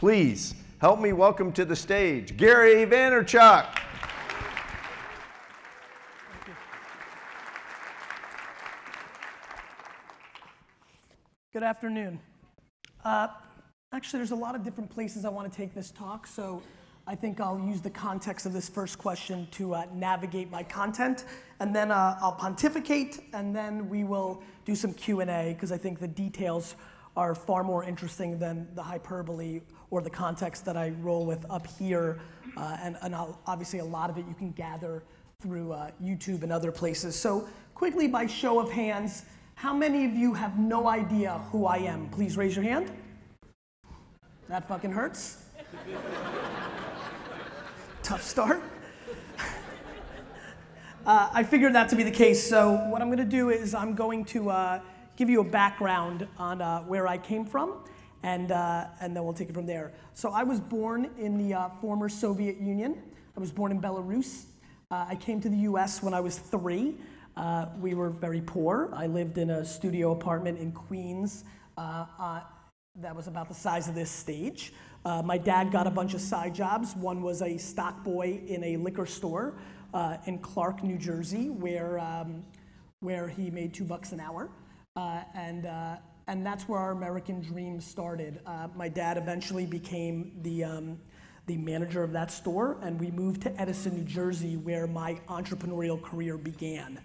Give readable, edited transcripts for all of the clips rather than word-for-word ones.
please help me welcome to the stage Gary Vaynerchuk. Good afternoon. Actually, there's a lot of different places I want to take this talk, so I think I'll use the context of this first question to navigate my content, and then I'll pontificate, and then we will do some Q&A, because I think the details are far more interesting than the hyperbole or the context that I roll with up here, and obviously a lot of it you can gather through YouTube and other places. So quickly, by show of hands, how many of you have no idea who I am? Please raise your hand. That fucking hurts. Tough start. I figured that to be the case, so what I'm gonna do is I'm going to give you a background on where I came from, and then we'll take it from there. So I was born in the former Soviet Union. I was born in Belarus. I came to the US when I was 3. We were very poor. I lived in a studio apartment in Queens that was about the size of this stage. My dad got a bunch of side jobs. One was a stock boy in a liquor store in Clark, New Jersey, where he made $2 an hour. And that's where our American dream started. My dad eventually became the manager of that store, and we moved to Edison, New Jersey, where my entrepreneurial career began.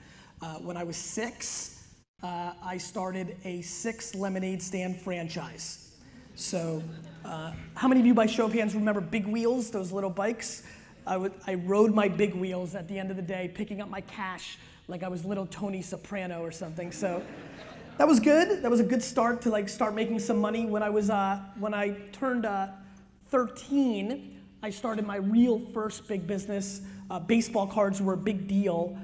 When I was 6, I started a 6 lemonade stand franchise. So, how many of you, by show of hands, remember Big Wheels, those little bikes? I rode my Big Wheels at the end of the day, picking up my cash like I was little Tony Soprano or something. So, that was good. That was a good start to start making some money. When I turned 13, I started my real first big business. Baseball cards were a big deal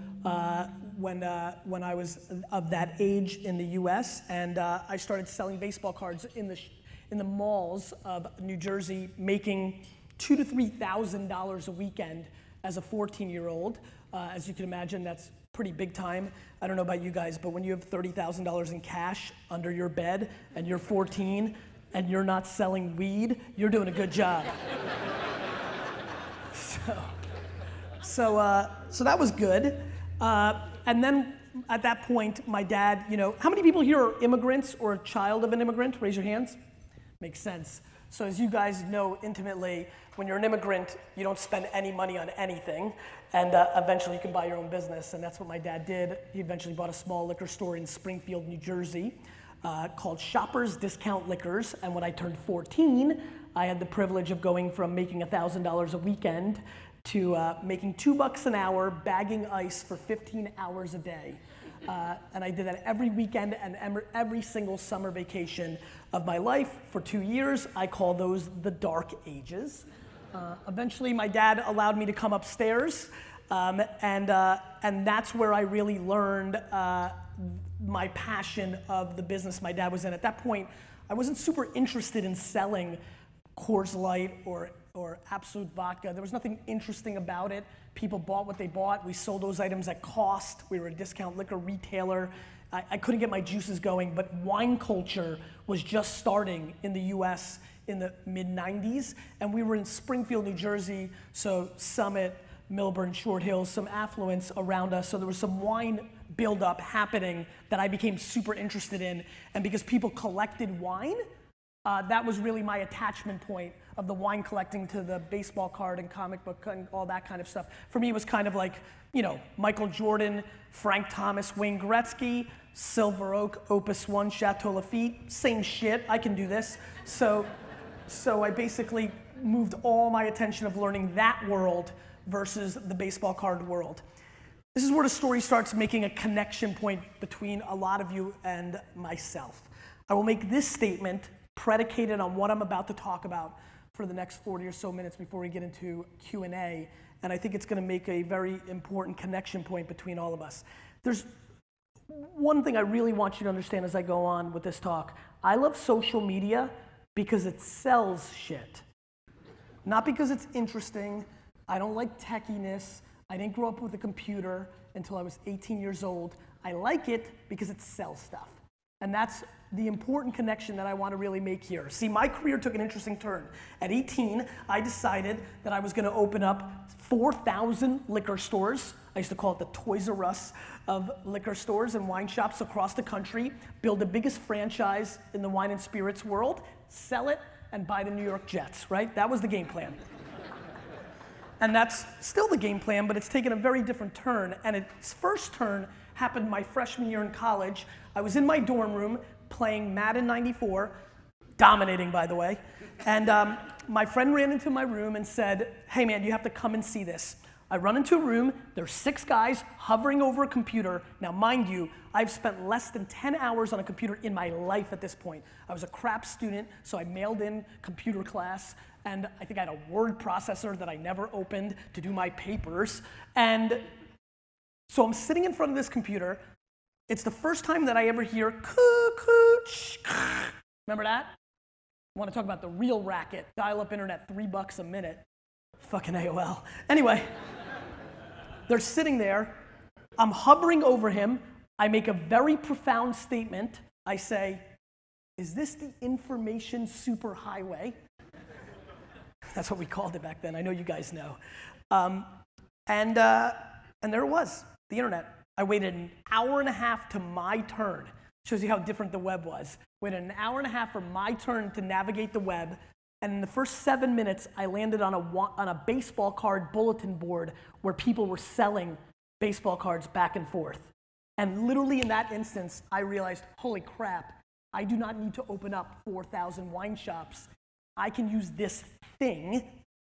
when I was of that age in the US, and I started selling baseball cards in the malls of New Jersey, making $2,000 to $3,000 a weekend as a 14-year-old. As you can imagine, that's pretty big time. I don't know about you guys, but when you have $30,000 in cash under your bed and you're 14 and you're not selling weed, you're doing a good job. So that was good. And then at that point, my dad, how many people here are immigrants or a child of an immigrant? Raise your hands. Makes sense. So as you guys know intimately, when you're an immigrant, you don't spend any money on anything, and eventually you can buy your own business, and that's what my dad did. He eventually bought a small liquor store in Springfield, New Jersey, called Shoppers Discount Liquors, and when I turned 14, I had the privilege of going from making $1,000 a weekend to making $2 an hour, bagging ice for 15 hours a day. And I did that every weekend and every single summer vacation of my life for 2 years. I call those the dark ages. Eventually, my dad allowed me to come upstairs, and that's where I really learned my passion of the business my dad was in. At that point, I wasn't super interested in selling Coors Light or Absolute Vodka. There was nothing interesting about it. People bought what they bought. We sold those items at cost. We were a discount liquor retailer. I couldn't get my juices going, but wine culture was just starting in the US in the mid-90s, and we were in Springfield, New Jersey, so Summit, Milburn, Short Hills, some affluence around us, so there was some wine buildup happening that I became super interested in, and because people collected wine, that was really my attachment point of the wine collecting to the baseball card and comic book and all that kind of stuff. For me, it was kind of like, Michael Jordan, Frank Thomas, Wayne Gretzky, Silver Oak, Opus One, Chateau Lafite, same shit, I can do this. So I basically moved all my attention of learning that world versus the baseball card world. This is where the story starts making a connection point between a lot of you and myself. I will make this statement predicated on what I'm about to talk about for the next 40 or so minutes before we get into Q&A, and I think it's going to make a very important connection point between all of us. There's one thing I really want you to understand as I go on with this talk. I love social media because it sells shit. Not because it's interesting. I don't like techiness. I didn't grow up with a computer until I was 18 years old. I like it because it sells stuff. And that's the important connection that I want to really make here. See, my career took an interesting turn. At 18, I decided that I was going to open up 4,000 liquor stores. I used to call it the Toys R Us of liquor stores and wine shops across the country, build the biggest franchise in the wine and spirits world, sell it, and buy the New York Jets, right? That was the game plan. And that's still the game plan, but it's taken a very different turn. And its first turn happened my freshman year in college. I was in my dorm room playing Madden 94, dominating, by the way. And my friend ran into my room and said, hey man, you have to come and see this. I run into a room, there's 6 guys hovering over a computer. Now mind you, I've spent less than 10 hours on a computer in my life at this point. I was a crap student, so I mailed in computer class, and I think I had a word processor that I never opened to do my papers. And so I'm sitting in front of this computer. It's the first time that I ever hear coo-coo-ch. Remember that? I want to talk about the real racket. Dial-up internet, $3 a minute. Fucking AOL. Anyway, they're sitting there. I'm hovering over him. I make a very profound statement. I say, is this the information superhighway? That's what we called it back then. I know you guys know. And there it was, the internet. I waited an hour and a half to my turn. Shows you how different the web was. Waited an hour and a half for my turn to navigate the web. And in the first 7 minutes, I landed on a baseball card bulletin board where people were selling baseball cards back and forth. And literally in that instance, I realized, holy crap, I do not need to open up 4,000 wine shops. I can use this thing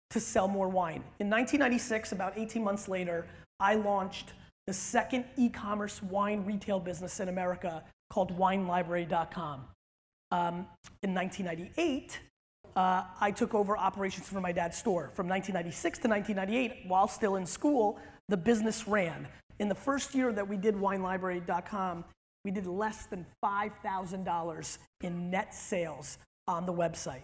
to sell more wine. In 1996, about 18 months later, I launched the second e-commerce wine retail business in America called WineLibrary.com. In 1998, I took over operations for my dad's store. From 1996 to 1998, while still in school, the business ran. In the first year that we did WineLibrary.com, we did less than $5,000 in net sales on the website.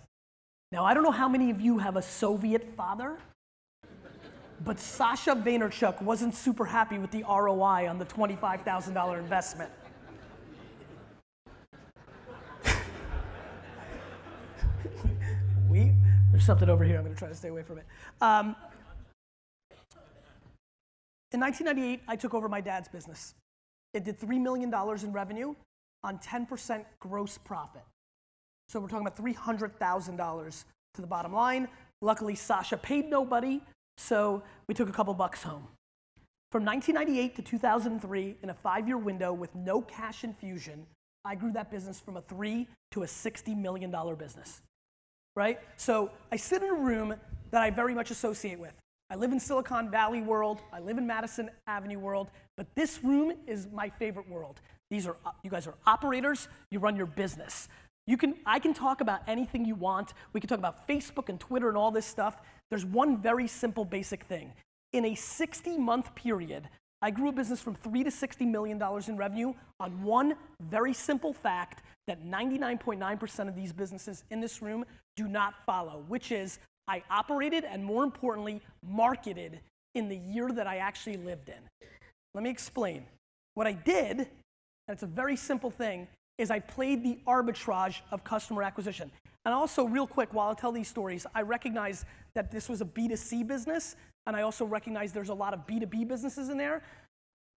Now, I don't know how many of you have a Soviet father, but Sasha Vaynerchuk wasn't super happy with the ROI on the $25,000 investment. There's something over here. I'm going to try to stay away from it. In 1998, I took over my dad's business. It did $3 million in revenue on 10% gross profit. So we're talking about $300,000 to the bottom line. Luckily, Sasha paid nobody, so we took a couple bucks home. From 1998 to 2003, in a 5-year window with no cash infusion, I grew that business from a $3 to a $60 million business. Right? So I sit in a room that I very much associate with. I live in Silicon Valley world, I live in Madison Avenue world, but this room is my favorite world. You guys are operators, you run your business. I can talk about anything you want. We can talk about Facebook and Twitter and all this stuff. There's one very simple basic thing. In a 60-month period, I grew a business from $3 to $60 million in revenue on one very simple fact that 99.9% of these businesses in this room do not follow, which is I operated and, more importantly, marketed in the year that I actually lived in. Let me explain. What I did, and it's a very simple thing, is I played the arbitrage of customer acquisition. And also, real quick, while I tell these stories, I recognize that this was a B2C business, and I also recognize there's a lot of B2B businesses in there.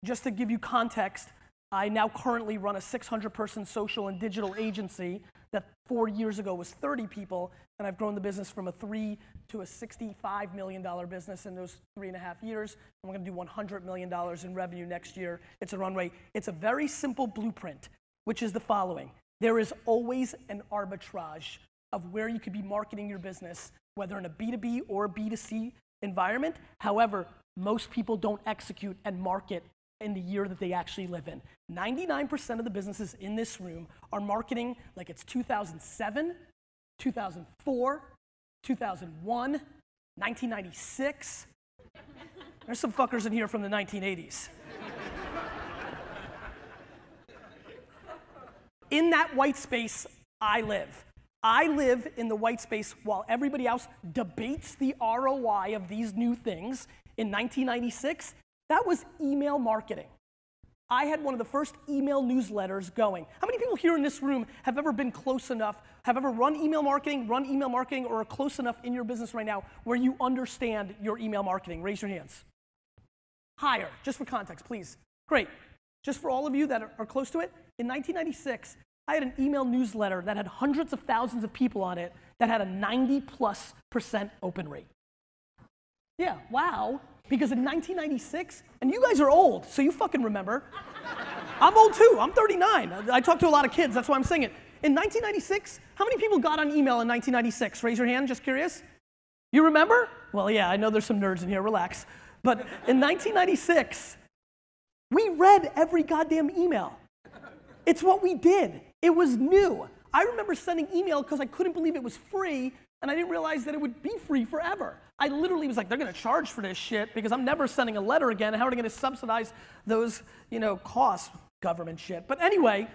Just to give you context, I now currently run a 600-person social and digital agency that 4 years ago was 30 people, and I've grown the business from a $3 to a $65 million business in those 3.5 years. And we're going to do $100 million in revenue next year. It's a runway. It's a very simple blueprint, which is the following. There is always an arbitrage of where you could be marketing your business, whether in a B2B or a B2C environment. However, most people don't execute and market in the year that they actually live in. 99% of the businesses in this room are marketing like it's 2007, 2004, 2001, 1996. There's some fuckers in here from the 1980s. In that white space, I live. I live in the white space while everybody else debates the ROI of these new things. In 1996, that was email marketing. I had one of the first email newsletters going. How many people here in this room have ever been close enough, have ever run email marketing, or are close enough in your business right now where you understand your email marketing? Raise your hands. Higher, just for context, please. Great. Just for all of you that are close to it, in 1996, I had an email newsletter that had hundreds of thousands of people on it that had a 90+% open rate. Yeah, wow. Because in 1996, and you guys are old, so you fucking remember. I'm old too, I'm 39. I talk to a lot of kids, that's why I'm saying it. In 1996, how many people got on email in 1996? Raise your hand, just curious. You remember? Well, yeah, I know there's some nerds in here, relax. But in 1996, we read every goddamn email. It's what we did. It was new. I remember sending email because I couldn't believe it was free, and I didn't realize that it would be free forever. I literally was like, they're gonna charge for this shit because I'm never sending a letter again. How are they gonna subsidize those, costs? Government shit. But anyway,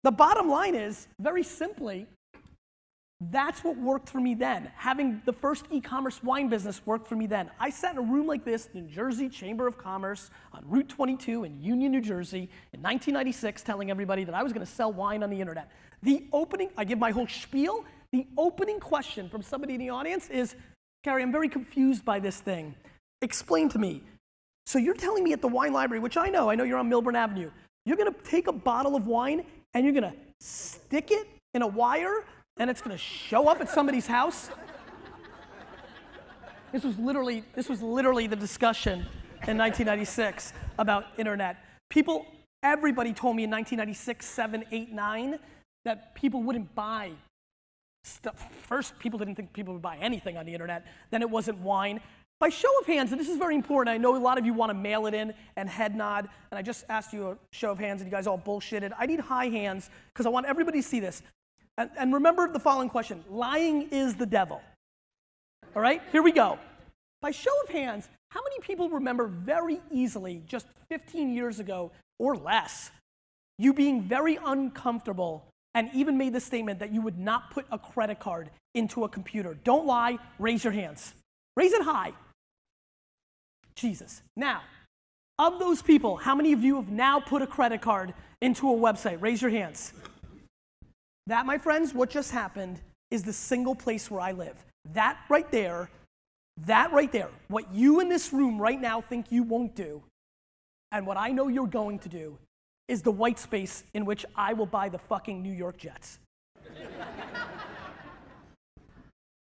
the bottom line is, very simply, that's what worked for me then. Having the first e-commerce wine business worked for me then. I sat in a room like this, New Jersey Chamber of Commerce, on Route 22 in Union, New Jersey, in 1996, telling everybody that I was gonna sell wine on the internet. I give my whole spiel. The opening question from somebody in the audience is, Gary, I'm very confused by this thing. Explain to me. So you're telling me at the wine library, which I know you're on Milburn Avenue, you're gonna take a bottle of wine and you're gonna stick it in a wire and it's gonna show up at somebody's house? This was literally the discussion in 1996 about internet. Everybody told me in 1996, 7, 8, 9, that people wouldn't buy stuff. First, people didn't think people would buy anything on the internet. Then it wasn't wine. By show of hands, and this is very important, I know a lot of you want to mail it in and head nod, and I just asked you a show of hands and you guys all bullshitted. I need high hands because I want everybody to see this. And remember the following question. Lying is the devil. All right, here we go. By show of hands, how many people remember very easily, just 15 years ago or less, you being very uncomfortable and even made the statement that you would not put a credit card into a computer? Don't lie, raise your hands. Raise it high. Jesus. Now, of those people, how many of you have now put a credit card into a website? Raise your hands. That, my friends, what just happened is the single place where I live. That right there, what you in this room right now think you won't do, and what I know you're going to do, is the white space in which I will buy the fucking New York Jets.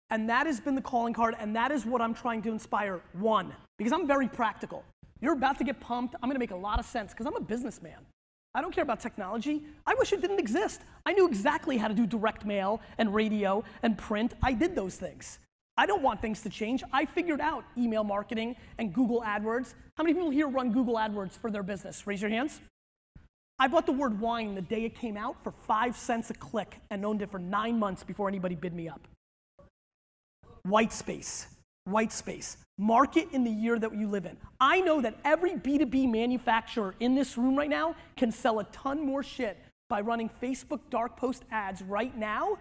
And that has been the calling card, and that is what I'm trying to inspire. One, because I'm very practical. You're about to get pumped. I'm gonna make a lot of sense, because I'm a businessman. I don't care about technology. I wish it didn't exist. I knew exactly how to do direct mail and radio and print. I did those things. I don't want things to change. I figured out email marketing and Google AdWords. How many people here run Google AdWords for their business? Raise your hands. I bought the word wine the day it came out for 5 cents a click and owned it for 9 months before anybody bid me up. White space. White space. Market in the year that you live in. I know that every B2B manufacturer in this room right now can sell a ton more shit by running Facebook dark post ads right now,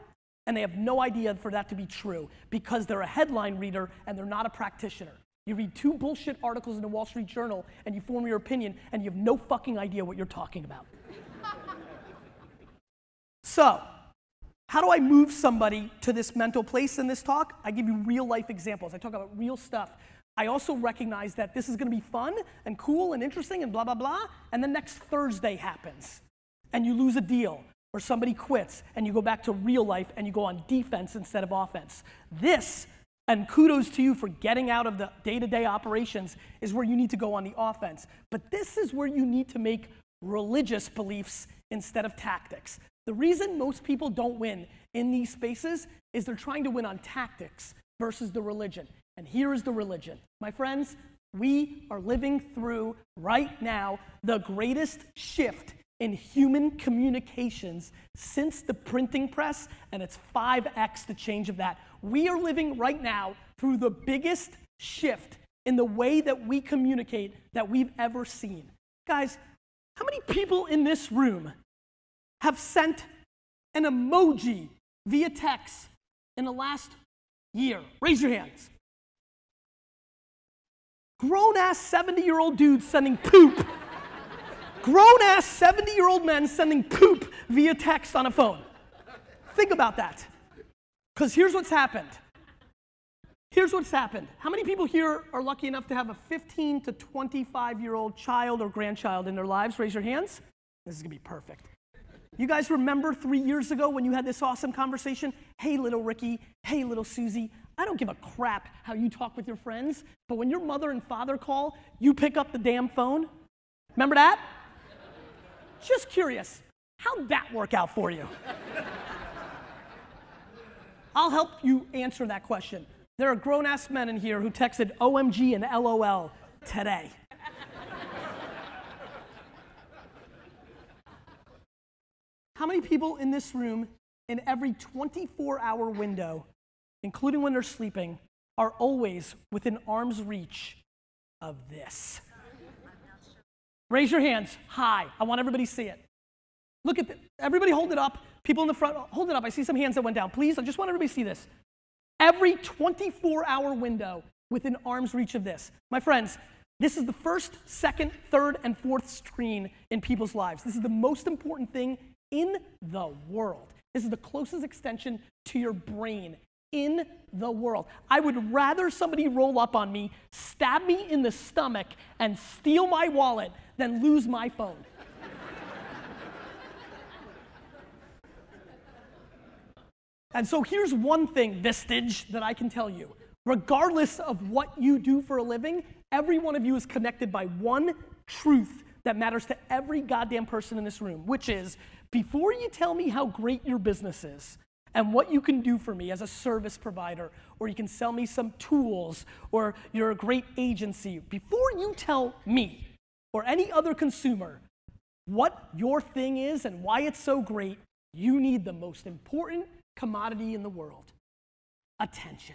and they have no idea for that to be true because they're a headline reader and they're not a practitioner. You read 2 bullshit articles in the Wall Street Journal and you form your opinion and you have no fucking idea what you're talking about. So, how do I move somebody to this mental place in this talk? I give you real life examples. I talk about real stuff. I also recognize that this is gonna be fun and cool and interesting and blah, blah, blah, and then next Thursday happens and you lose a deal or somebody quits and you go back to real life and you go on defense instead of offense. This, and kudos to you for getting out of the day-to-day operations, is where you need to go on the offense. But this is where you need to make religious beliefs instead of tactics. The reason most people don't win in these spaces is they're trying to win on tactics versus the religion. And here is the religion. My friends, we are living through right now the greatest shift in human communications since the printing press, and it's 5x the change of that. We are living right now through the biggest shift in the way that we communicate that we've ever seen. Guys, how many people in this room have sent an emoji via text in the last year? Raise your hands. Grown-ass 70-year-old dudes sending poop Grown-ass 70-year-old men sending poop via text on a phone. Think about that. Because here's what's happened. Here's what's happened. How many people here are lucky enough to have a 15 to 25-year-old child or grandchild in their lives? Raise your hands. This is going to be perfect. You guys remember 3 years ago when you had this awesome conversation? Hey, little Ricky. Hey, little Susie. I don't give a crap how you talk with your friends, but when your mother and father call, you pick up the damn phone. Remember that? Just curious. How'd that work out for you? I'll help you answer that question. There are grown-ass men in here who texted OMG and LOL today. How many people in this room, in every 24-hour window, including when they're sleeping, are always within arm's reach of this? Raise your hands high. I want everybody to see it. Look at everybody hold it up. People in the front, hold it up. I see some hands that went down. Please, I just want everybody to see this. Every 24-hour window within arm's reach of this. My friends, this is the first, second, third, and fourth screen in people's lives. This is the most important thing in the world. This is the closest extension to your brain in the world. I would rather somebody roll up on me, stab me in the stomach, and steal my wallet than lose my phone. And so here's one thing, Vistage, that I can tell you. Regardless of what you do for a living, every one of you is connected by one truth that matters to every goddamn person in this room, which is, before you tell me how great your business is and what you can do for me as a service provider, or you can sell me some tools, or you're a great agency, before you tell me or any other consumer what your thing is and why it's so great, you need the most important commodity in the world: attention.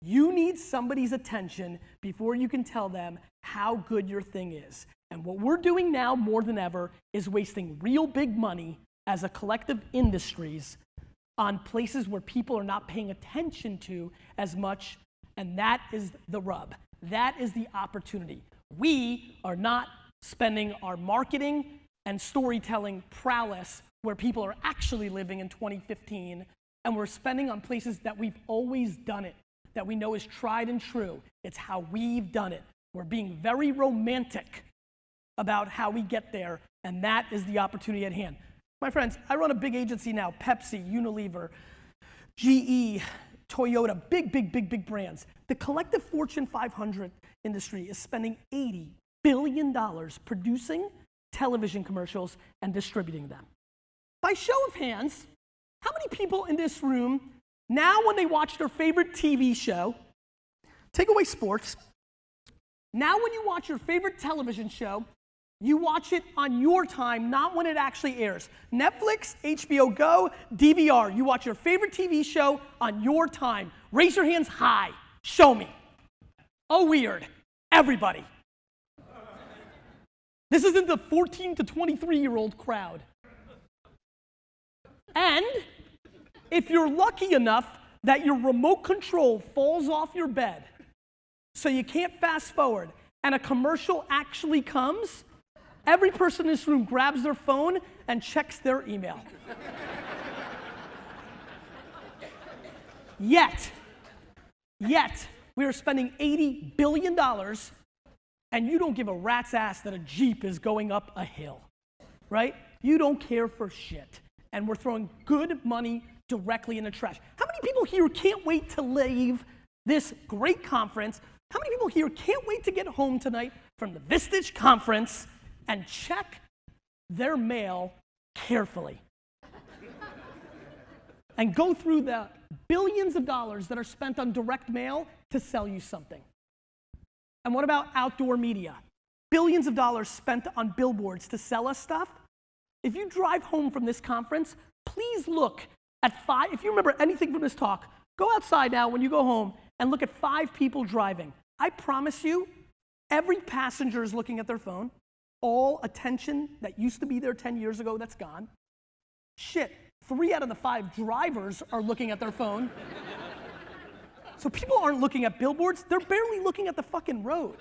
You need somebody's attention before you can tell them how good your thing is. And what we're doing now more than ever is wasting real big money as a collective industries on places where people are not paying attention to as much, and that is the rub. That is the opportunity. We are not spending our marketing and storytelling prowess where people are actually living in 2015, and we're spending on places that we've always done it, that we know is tried and true. It's how we've done it. We're being very romantic about how we get there, and that is the opportunity at hand. My friends, I run a big agency now: Pepsi, Unilever, GE, Toyota, big brands. The collective Fortune 500 industry is spending $80 billion producing television commercials and distributing them. By show of hands, how many people in this room, now when they watch their favorite TV show, take away sports, now when you watch your favorite television show, you watch it on your time, not when it actually airs. Netflix, HBO Go, DVR, you watch your favorite TV show on your time. Raise your hands high. Show me. Oh, weird. Everybody. This isn't the 14 to 23-year-old crowd. And if you're lucky enough that your remote control falls off your bed so you can't fast forward and a commercial actually comes, every person in this room grabs their phone and checks their email. Yet, we are spending $80 billion and you don't give a rat's ass that a Jeep is going up a hill, right? You don't care for shit. And we're throwing good money directly in the trash. How many people here can't wait to leave this great conference? How many people here can't wait to get home tonight from the Vistage conference and check their mail carefully and go through the billions of dollars that are spent on direct mail to sell you something? And what about outdoor media? Billions of dollars spent on billboards to sell us stuff. If you drive home from this conference, please look at 5, if you remember anything from this talk, go outside now when you go home and look at 5 people driving. I promise you, every passenger is looking at their phone. All attention that used to be there 10 years ago, that's gone. Shit, 3 out of the 5 drivers are looking at their phone. So people aren't looking at billboards, they're barely looking at the fucking road.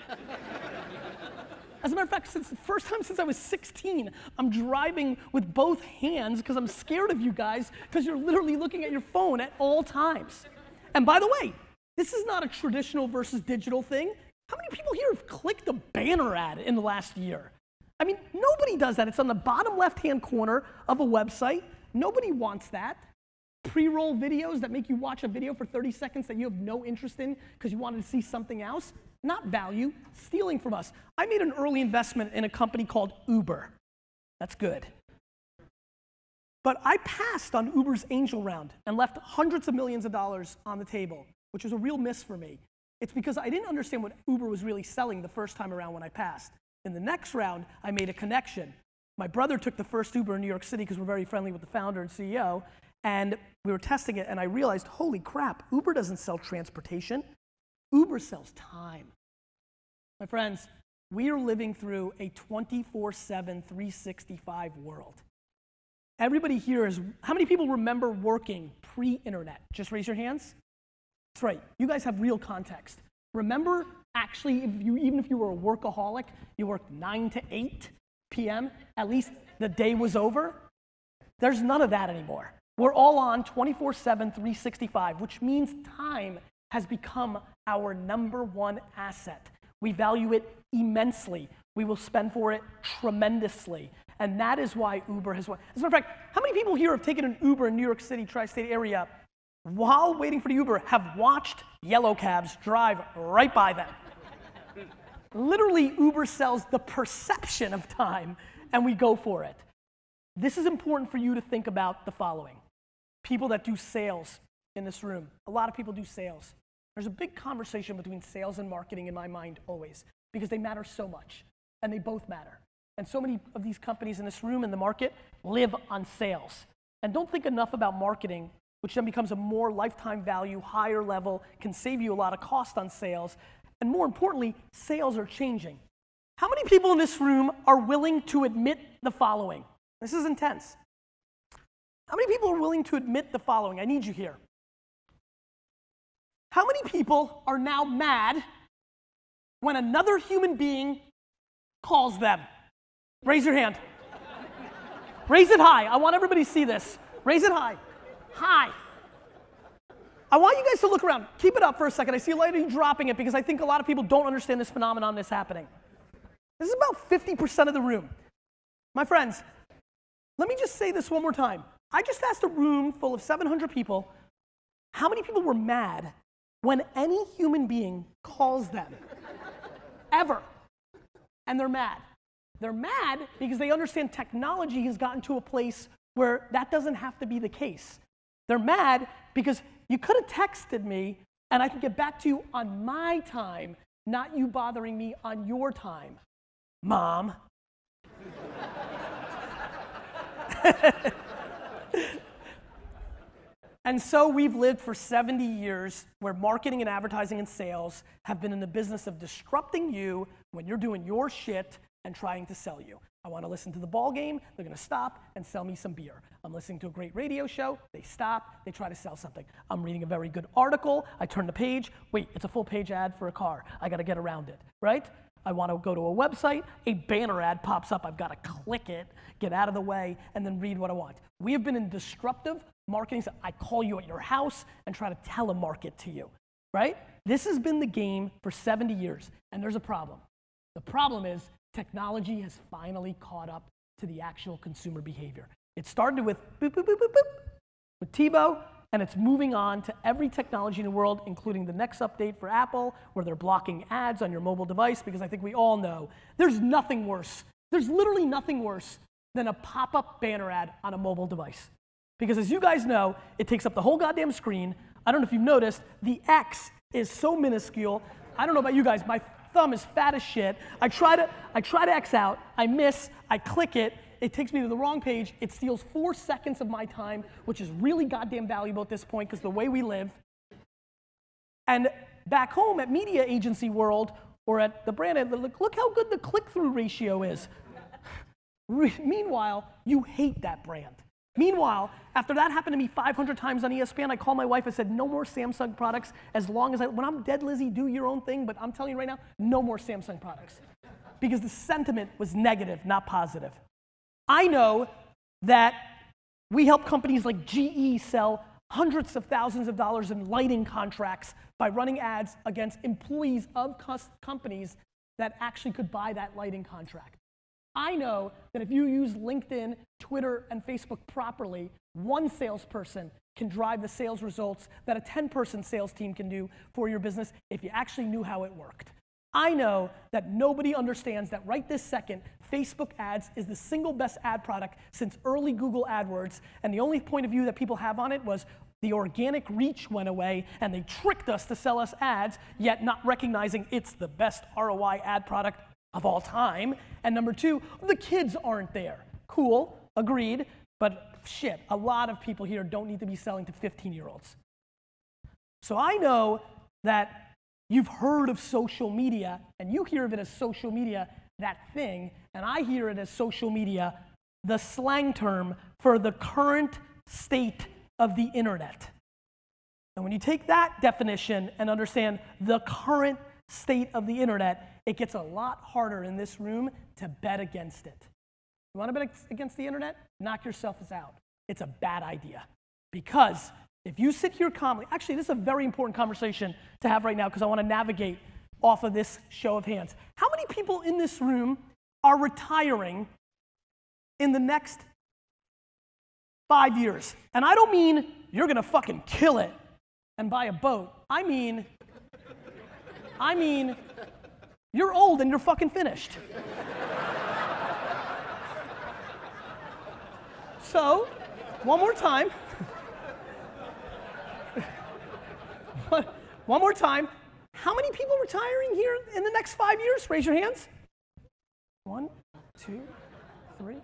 As a matter of fact, since the first time since I was 16, I'm driving with both hands because I'm scared of you guys because you're literally looking at your phone at all times. And by the way, this is not a traditional versus digital thing. How many people here have clicked a banner ad in the last year? I mean, nobody does that. It's on the bottom left-hand corner of a website. Nobody wants that. Pre-roll videos that make you watch a video for 30 seconds that you have no interest in because you wanted to see something else. Not value, stealing from us. I made an early investment in a company called Uber. That's good. But I passed on Uber's angel round and left hundreds of millions of dollars on the table, which was a real miss for me. It's because I didn't understand what Uber was really selling the first time around when I passed. In the next round, I made a connection. My brother took the first Uber in New York City because we're very friendly with the founder and CEO, and we were testing it, and I realized, holy crap, Uber doesn't sell transportation. Uber sells time. My friends, we are living through a 24/7, 365 world. Everybody here is, how many people remember working pre-internet? Just raise your hands. That's right, you guys have real context. Remember, actually, even if you were a workaholic, you worked 9 to 8 p.m., at least the day was over? There's none of that anymore. We're all on 24/7, 365, which means time has become our #1 asset. We value it immensely. We will spend for it tremendously. And that is why Uber has won. As a matter of fact, how many people here have taken an Uber in New York City, tri-state area, while waiting for the Uber, have watched yellow cabs drive right by them? Literally, Uber sells the perception of time, and we go for it. This is important for you to think about the following. People that do sales in this room, a lot of people do sales. There's a big conversation between sales and marketing in my mind always, because they matter so much, and they both matter. And so many of these companies in this room in the market live on sales. And don't think enough about marketing, which then becomes a more lifetime value, higher level, can save you a lot of cost on sales. And more importantly, sales are changing. How many people in this room are willing to admit the following? This is intense. How many people are willing to admit the following? I need you here. How many people are now mad when another human being calls them? Raise your hand. Raise it high. I want everybody to see this. Raise it high. High. I want you guys to look around. Keep it up for a second. I see a lot of you dropping it because I think a lot of people don't understand this phenomenon that's happening. This is about 50% of the room. My friends, let me just say this one more time. I just asked a room full of 700 people, how many people were mad when any human being calls them? Ever. And they're mad. They're mad because they understand technology has gotten to a place where that doesn't have to be the case. They're mad because you could have texted me and I could get back to you on my time, not you bothering me on your time. Mom. And so we've lived for 70 years where marketing and advertising and sales have been in the business of disrupting you when you're doing your shit and trying to sell you. I want to listen to the ball game, they're going to stop and sell me some beer. I'm listening to a great radio show, they stop, they try to sell something. I'm reading a very good article, I turn the page, wait, it's a full page ad for a car. I got to get around it, right? I want to go to a website, a banner ad pops up, I've got to click it, get out of the way, and then read what I want. We have been in disruptive marketing. So I call you at your house and try to telemarket to you, right? This has been the game for 70 years, and there's a problem. The problem is technology has finally caught up to the actual consumer behavior. It started with boop, boop, boop, boop, boop, with TiVo, and it's moving on to every technology in the world, including the next update for Apple, where they're blocking ads on your mobile device, because I think we all know there's nothing worse. There's literally nothing worse than a pop-up banner ad on a mobile device. Because as you guys know, it takes up the whole goddamn screen. I don't know if you've noticed, the X is so minuscule. I don't know about you guys, my thumb is fat as shit. I try to X out, I miss, I click it, it takes me to the wrong page, it steals 4 seconds of my time, which is really goddamn valuable at this point because the way we live. And back home at media agency world, or at the brand end, look how good the click-through ratio is. Meanwhile, you hate that brand. Meanwhile, after that happened to me 500 times on ESPN, I called my wife and said, no more Samsung products as long as when I'm dead, Lizzie, do your own thing, but I'm telling you right now, no more Samsung products. because the sentiment was negative, not positive. I know that we help companies like GE sell hundreds of thousands of dollars in lighting contracts by running ads against employees of companies that actually could buy that lighting contract. I know that if you use LinkedIn, Twitter, and Facebook properly, one salesperson can drive the sales results that a 10-person sales team can do for your business if you actually knew how it worked. I know that nobody understands that right this second, Facebook ads is the single best ad product since early Google AdWords, and the only point of view that people have on it was the organic reach went away and they tricked us to sell us ads, yet not recognizing it's the best ROI ad product of all time. And number two, the kids aren't there. Cool, agreed, but shit, a lot of people here don't need to be selling to 15-year-olds. So I know that you've heard of social media, and you hear of it as social media, that thing, and I hear it as social media, the slang term for the current state of the internet. And when you take that definition and understand the current state of the internet, it gets a lot harder in this room to bet against it. You want to bet against the internet? Knock yourself out. It's a bad idea. Because if you sit here calmly, actually this is a very important conversation to have right now because I want to navigate off of this show of hands. How many people in this room are retiring in the next 5 years? And I don't mean you're going to fucking kill it and buy a boat. I mean, you're old and you're fucking finished. So, one more time. One more time. How many people retiring here in the next 5 years? Raise your hands. 1, 2, 3,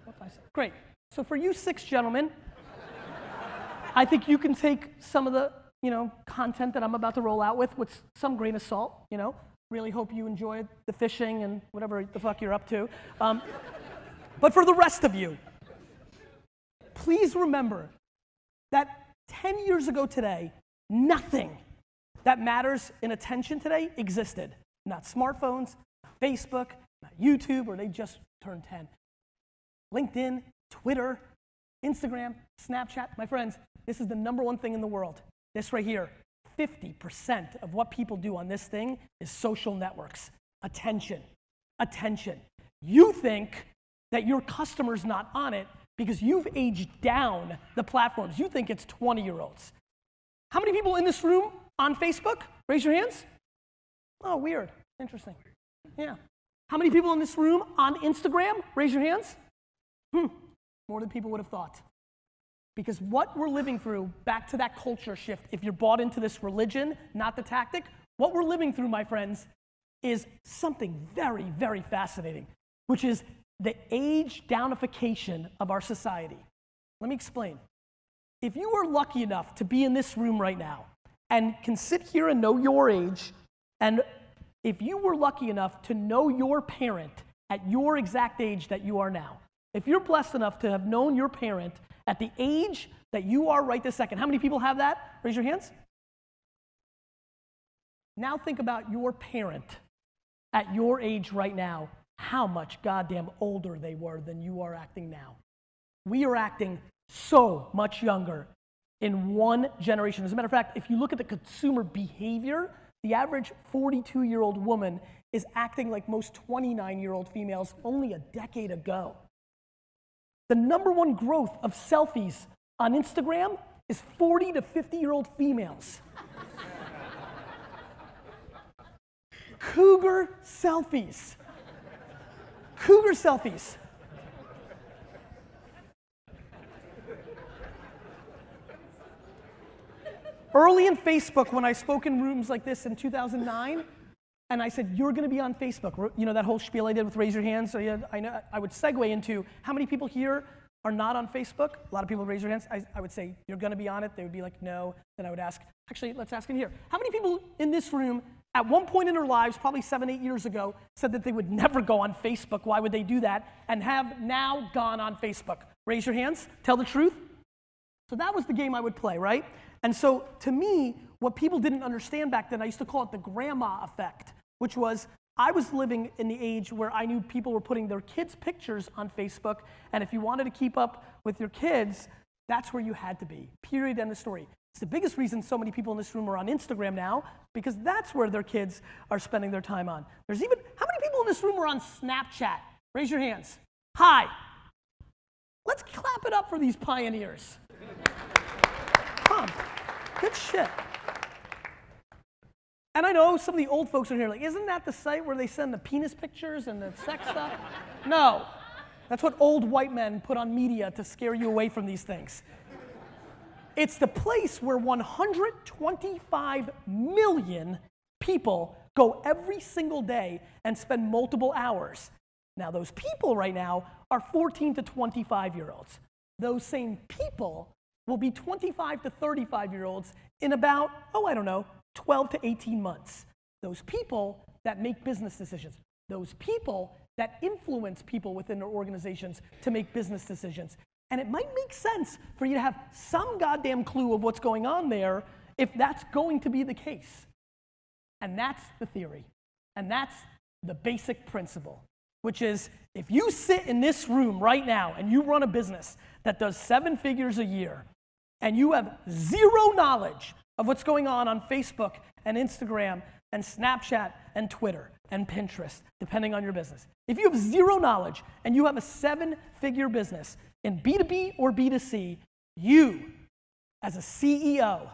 4, 5, 6. Great. So for you 6 gentlemen, I think you can take some of the, content that I'm about to roll out with some grain of salt, Really hope you enjoyed the fishing and whatever the fuck you're up to. But for the rest of you, please remember that 10 years ago today, nothing that matters in attention today existed. Not smartphones, not Facebook, not YouTube, or they just turned 10. LinkedIn, Twitter, Instagram, Snapchat. My friends, this is the #1 thing in the world. This right here. 50% of what people do on this thing is social networks. Attention. Attention. You think that your customer's not on it because you've aged down the platforms. You think it's 20-year-olds. How many people in this room on Facebook? Raise your hands. Oh, weird. Interesting. Yeah. How many people in this room on Instagram? Raise your hands. More than people would have thought. Because what we're living through, back to that culture shift, if you're bought into this religion, not the tactic, what we're living through, my friends, is something very, very fascinating, which is the age downification of our society. Let me explain. If you are lucky enough to be in this room right now and can sit here and know your age, and if you were lucky enough to know your parent at your exact age that you are now, if you're blessed enough to have known your parent at the age that you are right this second, how many people have that? Raise your hands. Now think about your parent at your age right now, how much goddamn older they were than you are acting now. We are acting so much younger in one generation. As a matter of fact, if you look at the consumer behavior, the average 42-year-old woman is acting like most 29-year-old females only a decade ago. The #1 growth of selfies on Instagram is 40 to 50-year-old females. Cougar selfies. Cougar selfies. Early in Facebook, when I spoke in rooms like this in 2009, and I said, you're going to be on Facebook. You know that whole spiel I did with raise your hands? So yeah, I would segue into how many people here are not on Facebook? A lot of people raise their hands. I would say, you're going to be on it. They would be like, no. Then I would ask, actually, let's ask in here. How many people in this room at one point in their lives, probably 7, 8 years ago, said that they would never go on Facebook? Why would they do that? And have now gone on Facebook? Raise your hands. Tell the truth. So that was the game I would play, right? And so to me, what people didn't understand back then, I used to call it the grandma effect, which was I was living in the age where I knew people were putting their kids' pictures on Facebook, and if you wanted to keep up with your kids, that's where you had to be. Period, end of story. It's the biggest reason so many people in this room are on Instagram now, because that's where their kids are spending their time on. There's even, how many people in this room are on Snapchat? Raise your hands. Hi. Let's clap it up for these pioneers. Come on. Good shit. And I know some of the old folks are here like, isn't that the site where they send the penis pictures and the sex stuff? No. That's what old white men put on media to scare you away from these things. It's the place where 125 million people go every single day and spend multiple hours. Now, those people right now are 14 to 25-year-olds. Those same people will be 25 to 35-year-olds in about, I don't know, 12 to 18 months. Those people that make business decisions. Those people that influence people within their organizations to make business decisions. And it might make sense for you to have some goddamn clue of what's going on there if that's going to be the case. And that's the theory. And that's the basic principle, which is if you sit in this room right now and you run a business that does 7 figures a year and you have zero knowledge of what's going on Facebook and Instagram and Snapchat and Twitter and Pinterest, depending on your business. If you have zero knowledge and you have a 7-figure business in B2B or B2C, you, as a CEO,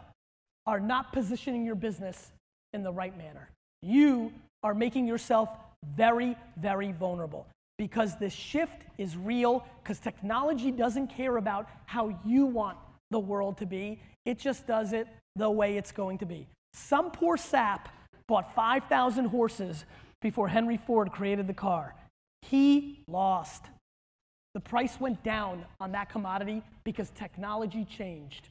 are not positioning your business in the right manner. You are making yourself very, very vulnerable because this shift is real, because technology doesn't care about how you want the world to be. It just does it the way it's going to be. Some poor sap bought 5,000 horses before Henry Ford created the car. He lost. The price went down on that commodity because technology changed.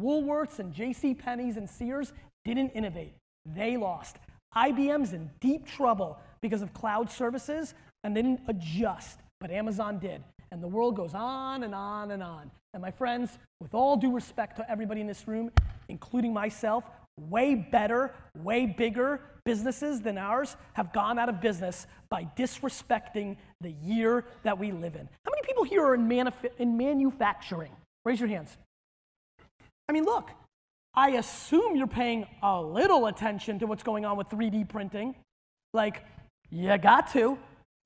Woolworths and JCPenney's and Sears didn't innovate. They lost. IBM's in deep trouble because of cloud services, and they didn't adjust, but Amazon did. And the world goes on and on and on. And my friends, with all due respect to everybody in this room, including myself, way better, way bigger businesses than ours have gone out of business by disrespecting the year that we live in. How many people here are in manufacturing? Raise your hands. I mean, look, I assume you're paying a little attention to what's going on with 3D printing. Like, you got to.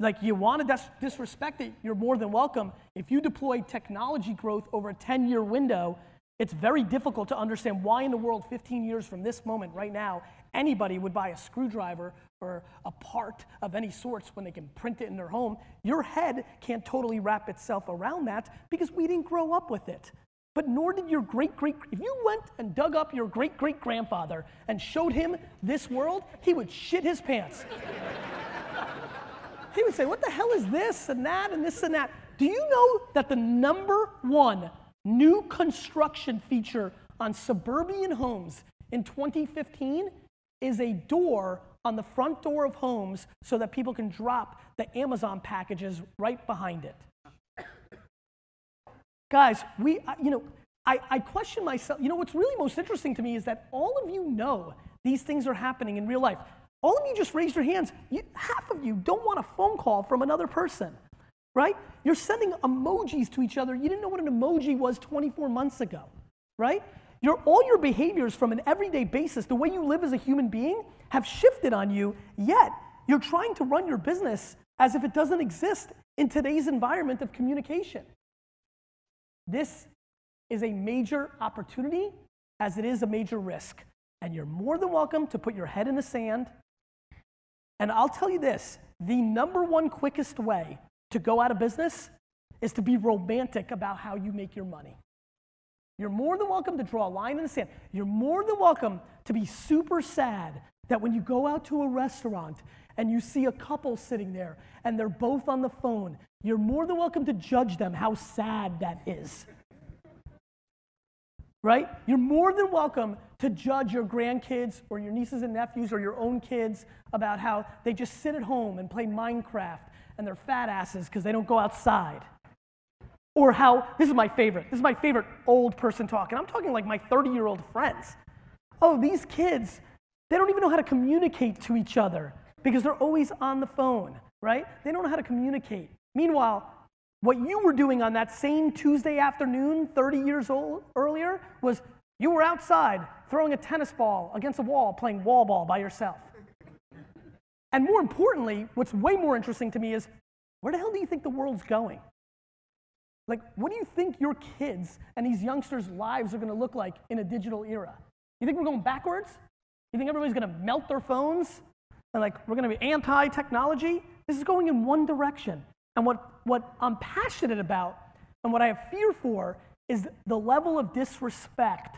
Like, you want to disrespect it, you're more than welcome. If you deploy technology growth over a 10-year window, it's very difficult to understand why in the world 15 years from this moment right now, anybody would buy a screwdriver or a part of any sorts when they can print it in their home. Your head can't totally wrap itself around that because we didn't grow up with it. But nor did your if you went and dug up your great-great-grandfather and showed him this world, he would shit his pants. He would say, what the hell is this and that and this and that? Do you know that the #1 new construction feature on suburban homes in 2015 is a door on the front door of homes so that people can drop the Amazon packages right behind it? Guys, I question myself. You know, what's really most interesting to me is that all of you know these things are happening in real life. All of you just raised your hands. Half of you don't want a phone call from another person, right? You're sending emojis to each other. You didn't know what an emoji was 24 months ago, right? All your behaviors from an everyday basis, the way you live as a human being, have shifted on you, yet you're trying to run your business as if it doesn't exist in today's environment of communication. This is a major opportunity as it is a major risk. And you're more than welcome to put your head in the sand. And I'll tell you this, the #1 quickest way to go out of business is to be romantic about how you make your money. You're more than welcome to draw a line in the sand. You're more than welcome to be super sad that when you go out to a restaurant and you see a couple sitting there and they're both on the phone, you're more than welcome to judge them how sad that is. Right? You're more than welcome to judge your grandkids or your nieces and nephews or your own kids about how they just sit at home and play Minecraft and they're fat asses because they don't go outside. Or how, this is my favorite old person talk, and I'm talking like my 30-year-old friends. Oh, these kids, they don't even know how to communicate to each other. because they're always on the phone, right? They don't know how to communicate. Meanwhile, what you were doing on that same Tuesday afternoon, 30 years earlier, was you were outside throwing a tennis ball against a wall, playing wall ball by yourself. And more importantly, what's way more interesting to me is, where the hell do you think the world's going? Like, what do you think your kids and these youngsters' lives are going to look like in a digital era? You think we're going backwards? You think everybody's going to melt their phones? And like, we're going to be anti-technology? This is going in one direction. And what I'm passionate about and what I have fear for is the level of disrespect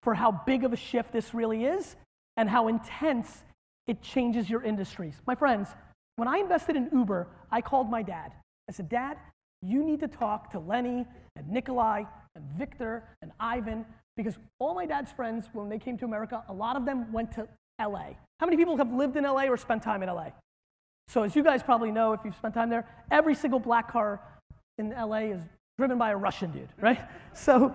for how big of a shift this really is and how intense it changes your industries. My friends, when I invested in Uber, I called my dad. I said, Dad, you need to talk to Lenny and Nikolai and Victor and Ivan, because all my dad's friends, when they came to America, a lot of them went to LA. How many people have lived in LA or spent time in LA? So as you guys probably know, if you've spent time there, every single black car in LA is driven by a Russian dude, right? So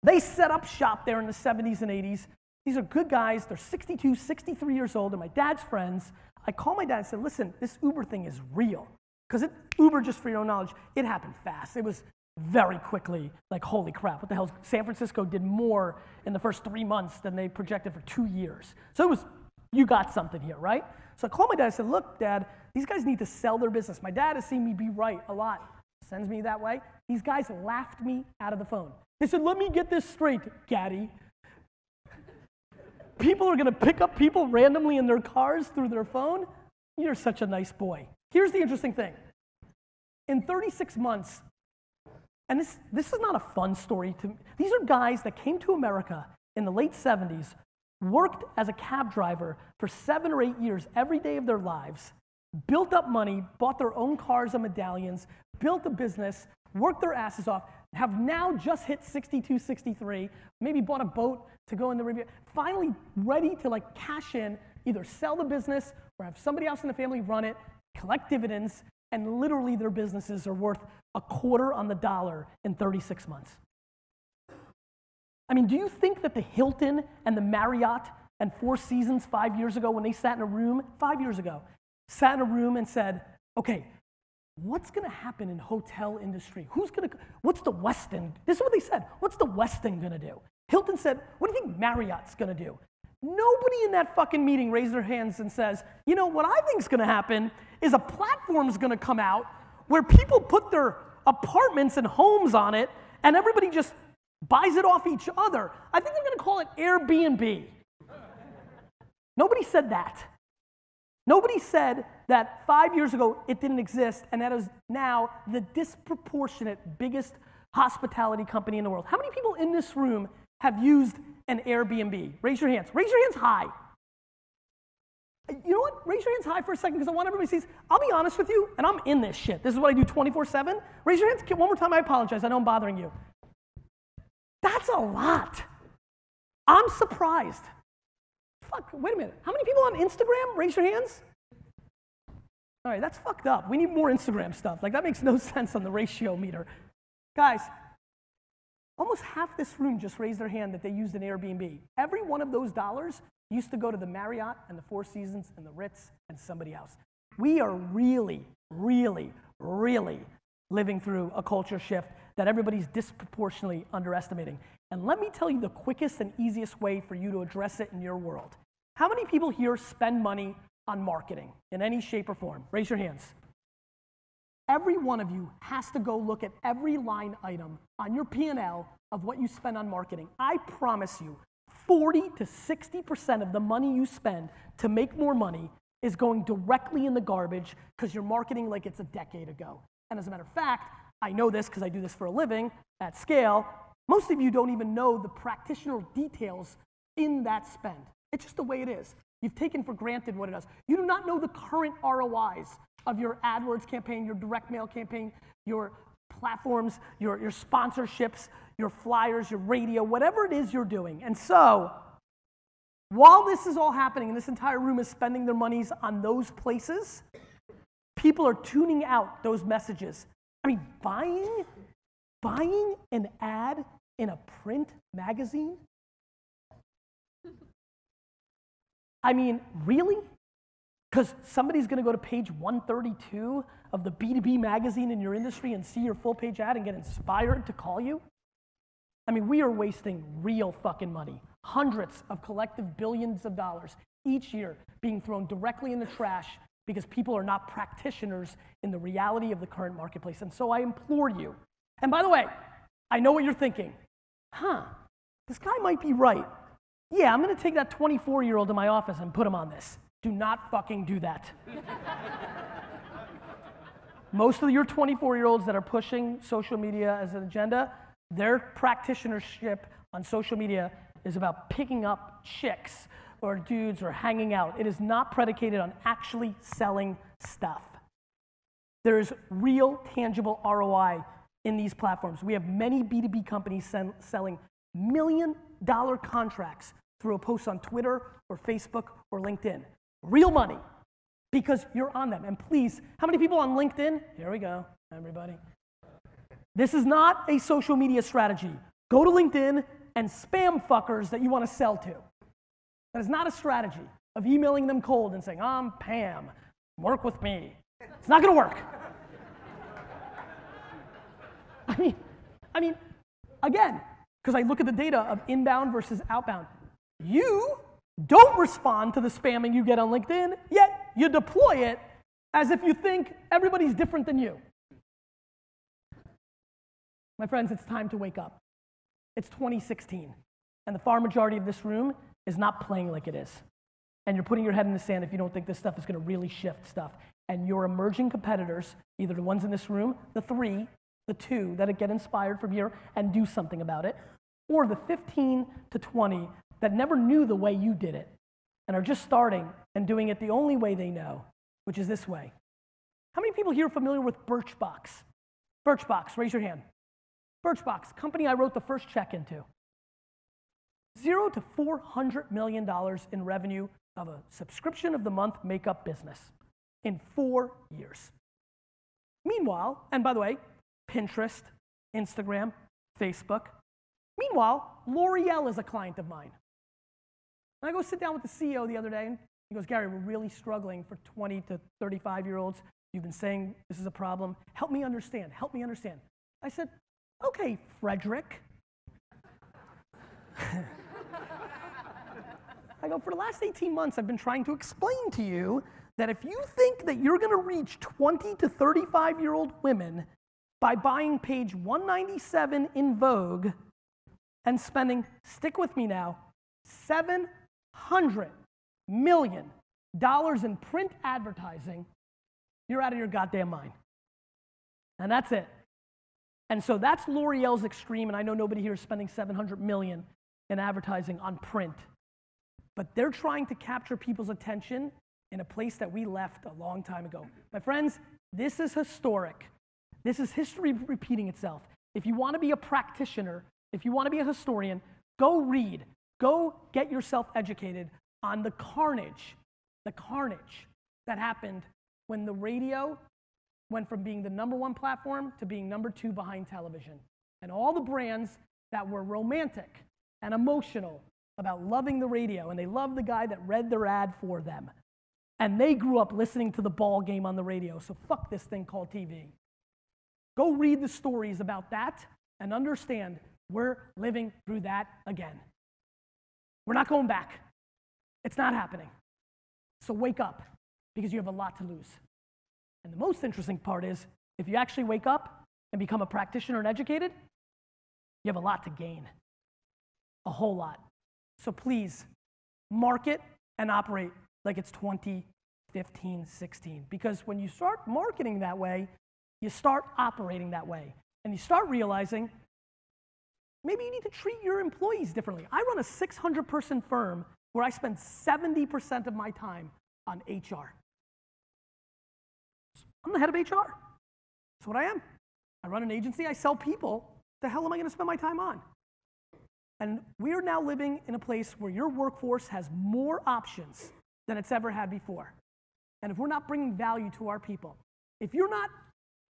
they set up shop there in the 70s and 80s. These are good guys. They're 62, 63 years old. They're my dad's friends. I called my dad and said, listen, this Uber thing is real. Because Uber, just for your own knowledge, it happened fast. It was very quickly like, holy crap, what the hell? San Francisco did more in the first 3 months than they projected for 2 years. So it was, you got something here, right? So I called my dad and said, look, Dad, these guys need to sell their business. My dad has seen me be right a lot. Sends me that way. These guys laughed me out of the phone. They said, let me get this straight, Gaddy. People are going to pick up people randomly in their cars through their phone? You're such a nice boy. Here's the interesting thing. In 36 months, and this is not a fun story to me. These are guys that came to America in the late 70s, worked as a cab driver for 7 or 8 years every day of their lives, built up money, bought their own cars and medallions, built a business, worked their asses off, have now just hit 62, 63, maybe bought a boat to go in the Riviera, finally ready to like cash in, either sell the business or have somebody else in the family run it, collect dividends, and literally their businesses are worth a quarter on the dollar in 36 months. I mean, do you think that the Hilton and the Marriott and Four Seasons 5 years ago, when they sat in a room, 5 years ago, sat in a room and said, okay, what's going to happen in hotel industry? What's the Westin? This is what they said. What's the Westin going to do? Hilton said, what do you think Marriott's going to do? Nobody in that fucking meeting raised their hands and says, you know, what I think is going to happen is a platform's going to come out where people put their apartments and homes on it and everybody just buys it off each other. I think they're going to call it Airbnb. Nobody said that. Nobody said that 5 years ago it didn't exist and that is now the disproportionate biggest hospitality company in the world. How many people in this room have used an Airbnb? Raise your hands. Raise your hands high. You know what? Raise your hands high for a second because I want everybody to see. I'll be honest with you, and I'm in this shit. This is what I do 24/7. Raise your hands. One more time. I apologize. I know I'm bothering you. That's a lot. I'm surprised. Fuck, wait a minute. How many people on Instagram? Raise your hands. All right, that's fucked up. We need more Instagram stuff. Like, that makes no sense on the ratio meter. Guys, almost half this room just raised their hand that they used an Airbnb. Every one of those dollars used to go to the Marriott and the Four Seasons and the Ritz and somebody else. We are really, really, really living through a culture shift that everybody's disproportionately underestimating. And let me tell you the quickest and easiest way for you to address it in your world. How many people here spend money on marketing in any shape or form? Raise your hands. Every one of you has to go look at every line item on your P&L of what you spend on marketing. I promise you, 40 to 60% of the money you spend to make more money is going directly in the garbage because you're marketing like it's a decade ago. And as a matter of fact, I know this because I do this for a living at scale. Most of you don't even know the practitioner details in that spend. It's just the way it is. You've taken for granted what it does. You do not know the current ROIs of your AdWords campaign, your direct mail campaign, your platforms, your sponsorships, your flyers, your radio, whatever it is you're doing. And so, while this is all happening and this entire room is spending their monies on those places, people are tuning out those messages. I mean, buying an ad in a print magazine? I mean, really? Because somebody's going to go to page 132 of the B2B magazine in your industry and see your full page ad and get inspired to call you? I mean, we are wasting real fucking money. Hundreds of collective billions of dollars each year being thrown directly in the trash because people are not practitioners in the reality of the current marketplace. And so I implore you, and by the way, I know what you're thinking. This guy might be right. Yeah, I'm going to take that 24-year-old to my office and put him on this. Do not fucking do that. Most of your 24-year-olds that are pushing social media as an agenda, their practitionership on social media is about picking up chicks or dudes or hanging out. It is not predicated on actually selling stuff. There is real, tangible ROI in these platforms. We have many B2B companies selling million-dollar contracts through a post on Twitter or Facebook or LinkedIn. Real money, because you're on them. And please, how many people on LinkedIn? Here we go, everybody. This is not a social media strategy. Go to LinkedIn and spam fuckers that you want to sell to. That is not a strategy of emailing them cold and saying, I'm Pam, work with me. It's not going to work. I mean, again, because I look at the data of inbound versus outbound. You don't respond to the spamming you get on LinkedIn, yet you deploy it as if you think everybody's different than you. My friends, it's time to wake up. It's 2016, and the far majority of this room is not playing like it is. And you're putting your head in the sand if you don't think this stuff is going to really shift stuff. And your emerging competitors, either the ones in this room, the 3, the 2 that get inspired from here and do something about it, or the 15 to 20 that never knew the way you did it and are just starting and doing it the only way they know, which is this way. How many people here are familiar with Birchbox? Birchbox, raise your hand. Birchbox, company I wrote the first check into. $0 to $400 million in revenue of a subscription of the month makeup business in 4 years. Meanwhile, and by the way, Pinterest, Instagram, Facebook. Meanwhile, L'Oreal is a client of mine. And I go sit down with the CEO the other day, and he goes, Gary, we're really struggling for 20 to 35-year-olds. You've been saying this is a problem. Help me understand. Help me understand. I said, okay, Frederick. I go, for the last 18 months, I've been trying to explain to you that if you think that you're going to reach 20 to 35-year-old women by buying page 197 in Vogue and spending, stick with me now, $700 million in print advertising, you're out of your goddamn mind. And that's it. And so that's L'Oreal's extreme, and I know nobody here is spending $700 million in advertising on print. But they're trying to capture people's attention in a place that we left a long time ago. My friends, this is historic. This is history repeating itself. If you want to be a practitioner, if you want to be a historian, go read. Go get yourself educated on the carnage that happened when the radio went from being the #1 platform to being #2 behind television. And all the brands that were romantic and emotional about loving the radio, and they loved the guy that read their ad for them. And they grew up listening to the ball game on the radio, so fuck this thing called TV. Go read the stories about that and understand we're living through that again. We're not going back. It's not happening. So wake up, because you have a lot to lose. And the most interesting part is, if you actually wake up and become a practitioner and educated, you have a lot to gain. A whole lot. So please, market and operate like it's 2015, 16. Because when you start marketing that way, you start operating that way. And you start realizing, maybe you need to treat your employees differently. I run a 600-person firm where I spend 70% of my time on HR. I'm the head of HR. That's what I am. I run an agency. I sell people. The hell am I going to spend my time on? And we are now living in a place where your workforce has more options than it's ever had before. And if we're not bringing value to our people, if you're not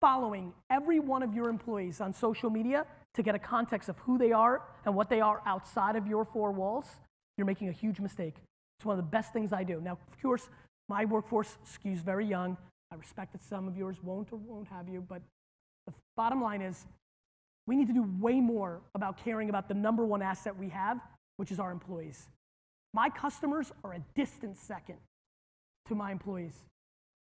following every one of your employees on social media to get a context of who they are and what they are outside of your 4 walls, you're making a huge mistake. It's one of the best things I do. Now, of course, My workforce skews very young. I respect that some of yours won't or won't have you, but the bottom line is we need to do way more about caring about the number one asset we have, which is our employees. My customers are a distant second to my employees.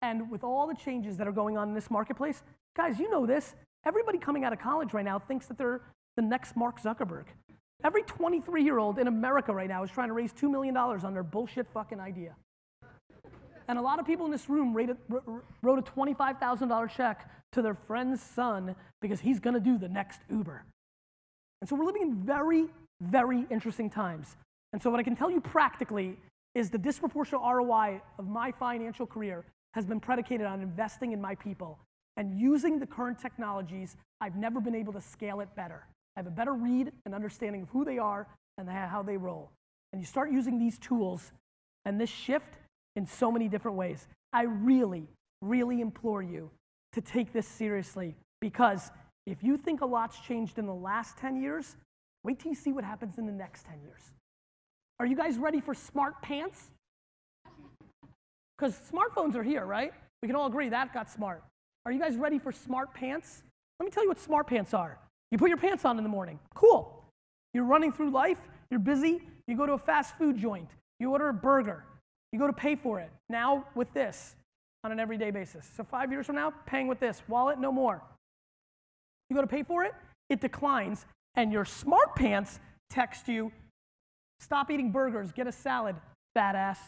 And with all the changes that are going on in this marketplace, guys, you know this, everybody coming out of college right now thinks that they're the next Mark Zuckerberg. Every 23-year-old in America right now is trying to raise $2 million on their bullshit fucking idea. And a lot of people in this room wrote a $25,000 check to their friend's son because he's gonna do the next Uber. And so we're living in very, very interesting times. And so what I can tell you practically is the disproportionate ROI of my financial career has been predicated on investing in my people and using the current technologies. I've never been able to scale it better. I have a better read and understanding of who they are and how they roll. And you start using these tools and this shift in so many different ways. I really, really implore you to take this seriously, because if you think a lot's changed in the last 10 years, wait till you see what happens in the next 10 years. Are you guys ready for smart pants? Because smartphones are here, right? We can all agree that got smart. Are you guys ready for smart pants? Let me tell you what smart pants are. You put your pants on in the morning. Cool. You're running through life. You're busy. You go to a fast food joint. You order a burger. You go to pay for it. Now with this on an everyday basis. So 5 years from now, paying with this. Wallet, no more. You go to pay for it. It declines. And your smart pants text you, stop eating burgers. Get a salad, fat ass.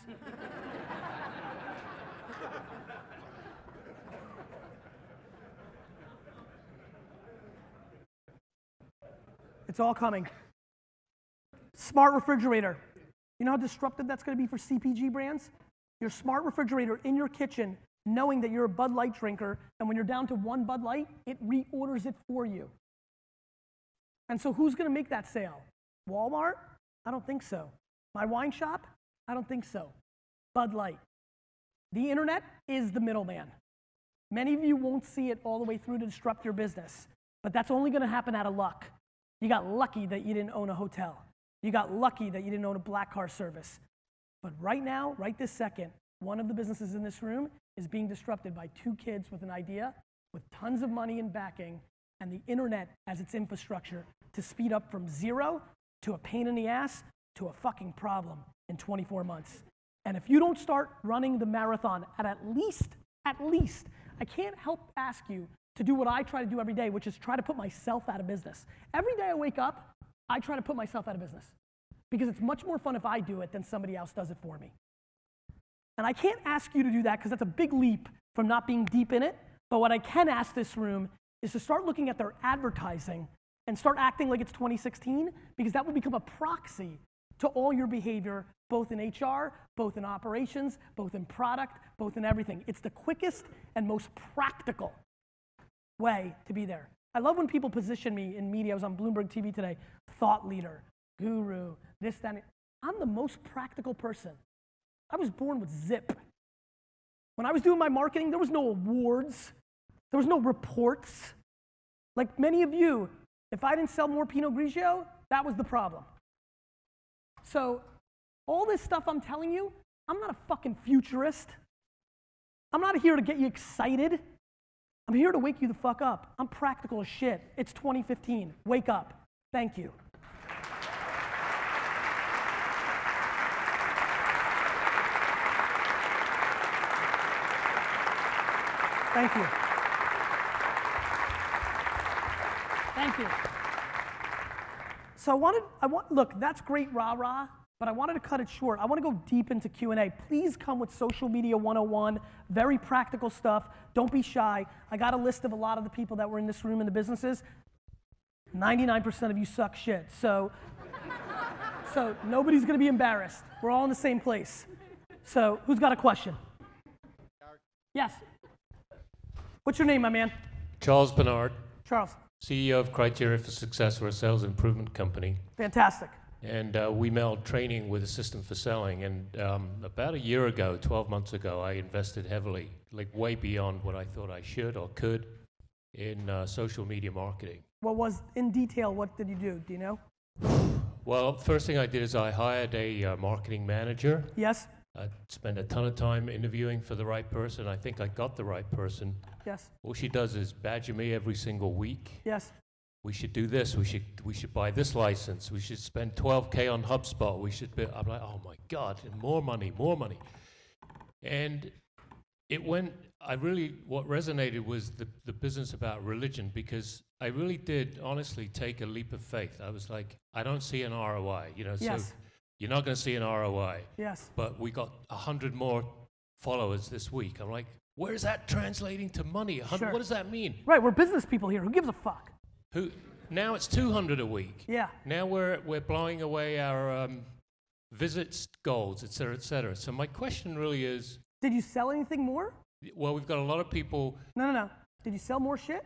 It's all coming. Smart refrigerator. You know how disruptive that's going to be for CPG brands? Your smart refrigerator in your kitchen, knowing that you're a Bud Light drinker, and when you're down to one Bud Light, it reorders it for you. And so who's going to make that sale? Walmart? I don't think so. My wine shop? I don't think so. Bud Light. The internet is the middleman. Many of you won't see it all the way through to disrupt your business, but that's only going to happen out of luck. You got lucky that you didn't own a hotel. You got lucky that you didn't own a black car service. But right now, right this second, one of the businesses in this room is being disrupted by two kids with an idea, with tons of money and backing, and the internet as its infrastructure to speed up from zero to a pain in the ass to a fucking problem in 24 months. And if you don't start running the marathon at least, I can't help ask you to do what I try to do every day, which is try to put myself out of business. Every day I wake up, I try to put myself out of business because it's much more fun if I do it than somebody else does it for me. And I can't ask you to do that because that's a big leap from not being deep in it. But what I can ask this room is to start looking at their advertising and start acting like it's 2016, because that will become a proxy to all your behavior, both in HR, both in operations, both in product, both in everything. It's the quickest and most practical way to be there. I love when people position me in media. I was on Bloomberg TV today. Thought leader, guru, this, that. I'm the most practical person. I was born with zip. When I was doing my marketing, there was no awards. There was no reports. Like many of you, if I didn't sell more Pinot Grigio, that was the problem. So all this stuff I'm telling you, I'm not a fucking futurist. I'm not here to get you excited. I'm here to wake you the fuck up. I'm practical as shit. It's 2015. Wake up. Thank you. Thank you. Thank you. So look, that's great rah-rah, but I wanted to cut it short. I want to go deep into Q&A. Please come with Social Media 101, very practical stuff. Don't be shy. I got a list of a lot of the people that were in this room in the businesses. 99% of you suck shit. So nobody's going to be embarrassed. We're all in the same place. So who's got a question? Yes. What's your name, my man? Charles Bernard. Charles. CEO of Criteria for Success. We're a sales improvement company. Fantastic. And we meld training with a system for selling. And about a year ago, 12 months ago, I invested heavily, like way beyond what I thought I should or could, in social media marketing. In detail, what did you do? Do you know? Well, first thing I did is I hired a marketing manager. Yes. I spent a ton of time interviewing for the right person. I think I got the right person. Yes. All she does is badger me every single week. Yes. We should do this. We should buy this license. We should spend 12K on HubSpot. We should be. I'm like, oh my God, more money, more money. And it went. What resonated was the business about religion, because I really did honestly take a leap of faith. I was like, I don't see an ROI. You know. Yes. So you're not going to see an ROI. Yes. But we got 100 more followers this week. I'm like, where is that translating to money? Sure. What does that mean? Right, we're business people here. Who gives a fuck? Now it's 200 a week. Yeah. Now we're blowing away our visits goals, et cetera, et cetera. So my question really is... Did you sell anything more? Well, we've got a lot of people... No. Did you sell more shit?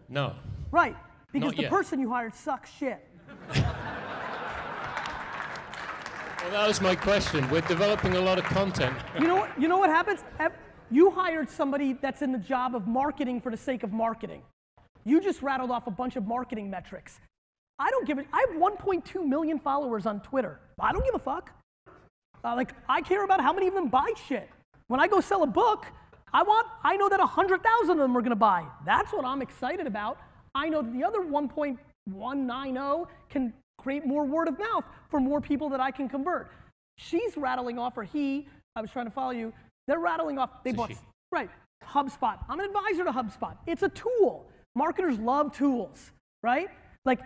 No. Right, because Not the yet. person you hired sucks shit. Well, that was my question. We're developing a lot of content. You know what happens? You hired somebody that's in the job of marketing for the sake of marketing. You just rattled off a bunch of marketing metrics. I don't give a... I have 1.2 million followers on Twitter. I don't give a fuck. I care about how many of them buy shit. When I go sell a book, I know that 100,000 of them are gonna buy. That's what I'm excited about. I know that the other 1.190 can create more word of mouth for more people that I can convert. She's rattling off, or he, I was trying to follow you, they're rattling off, they bought, right, HubSpot. I'm an advisor to HubSpot. It's a tool. Marketers love tools, right? Like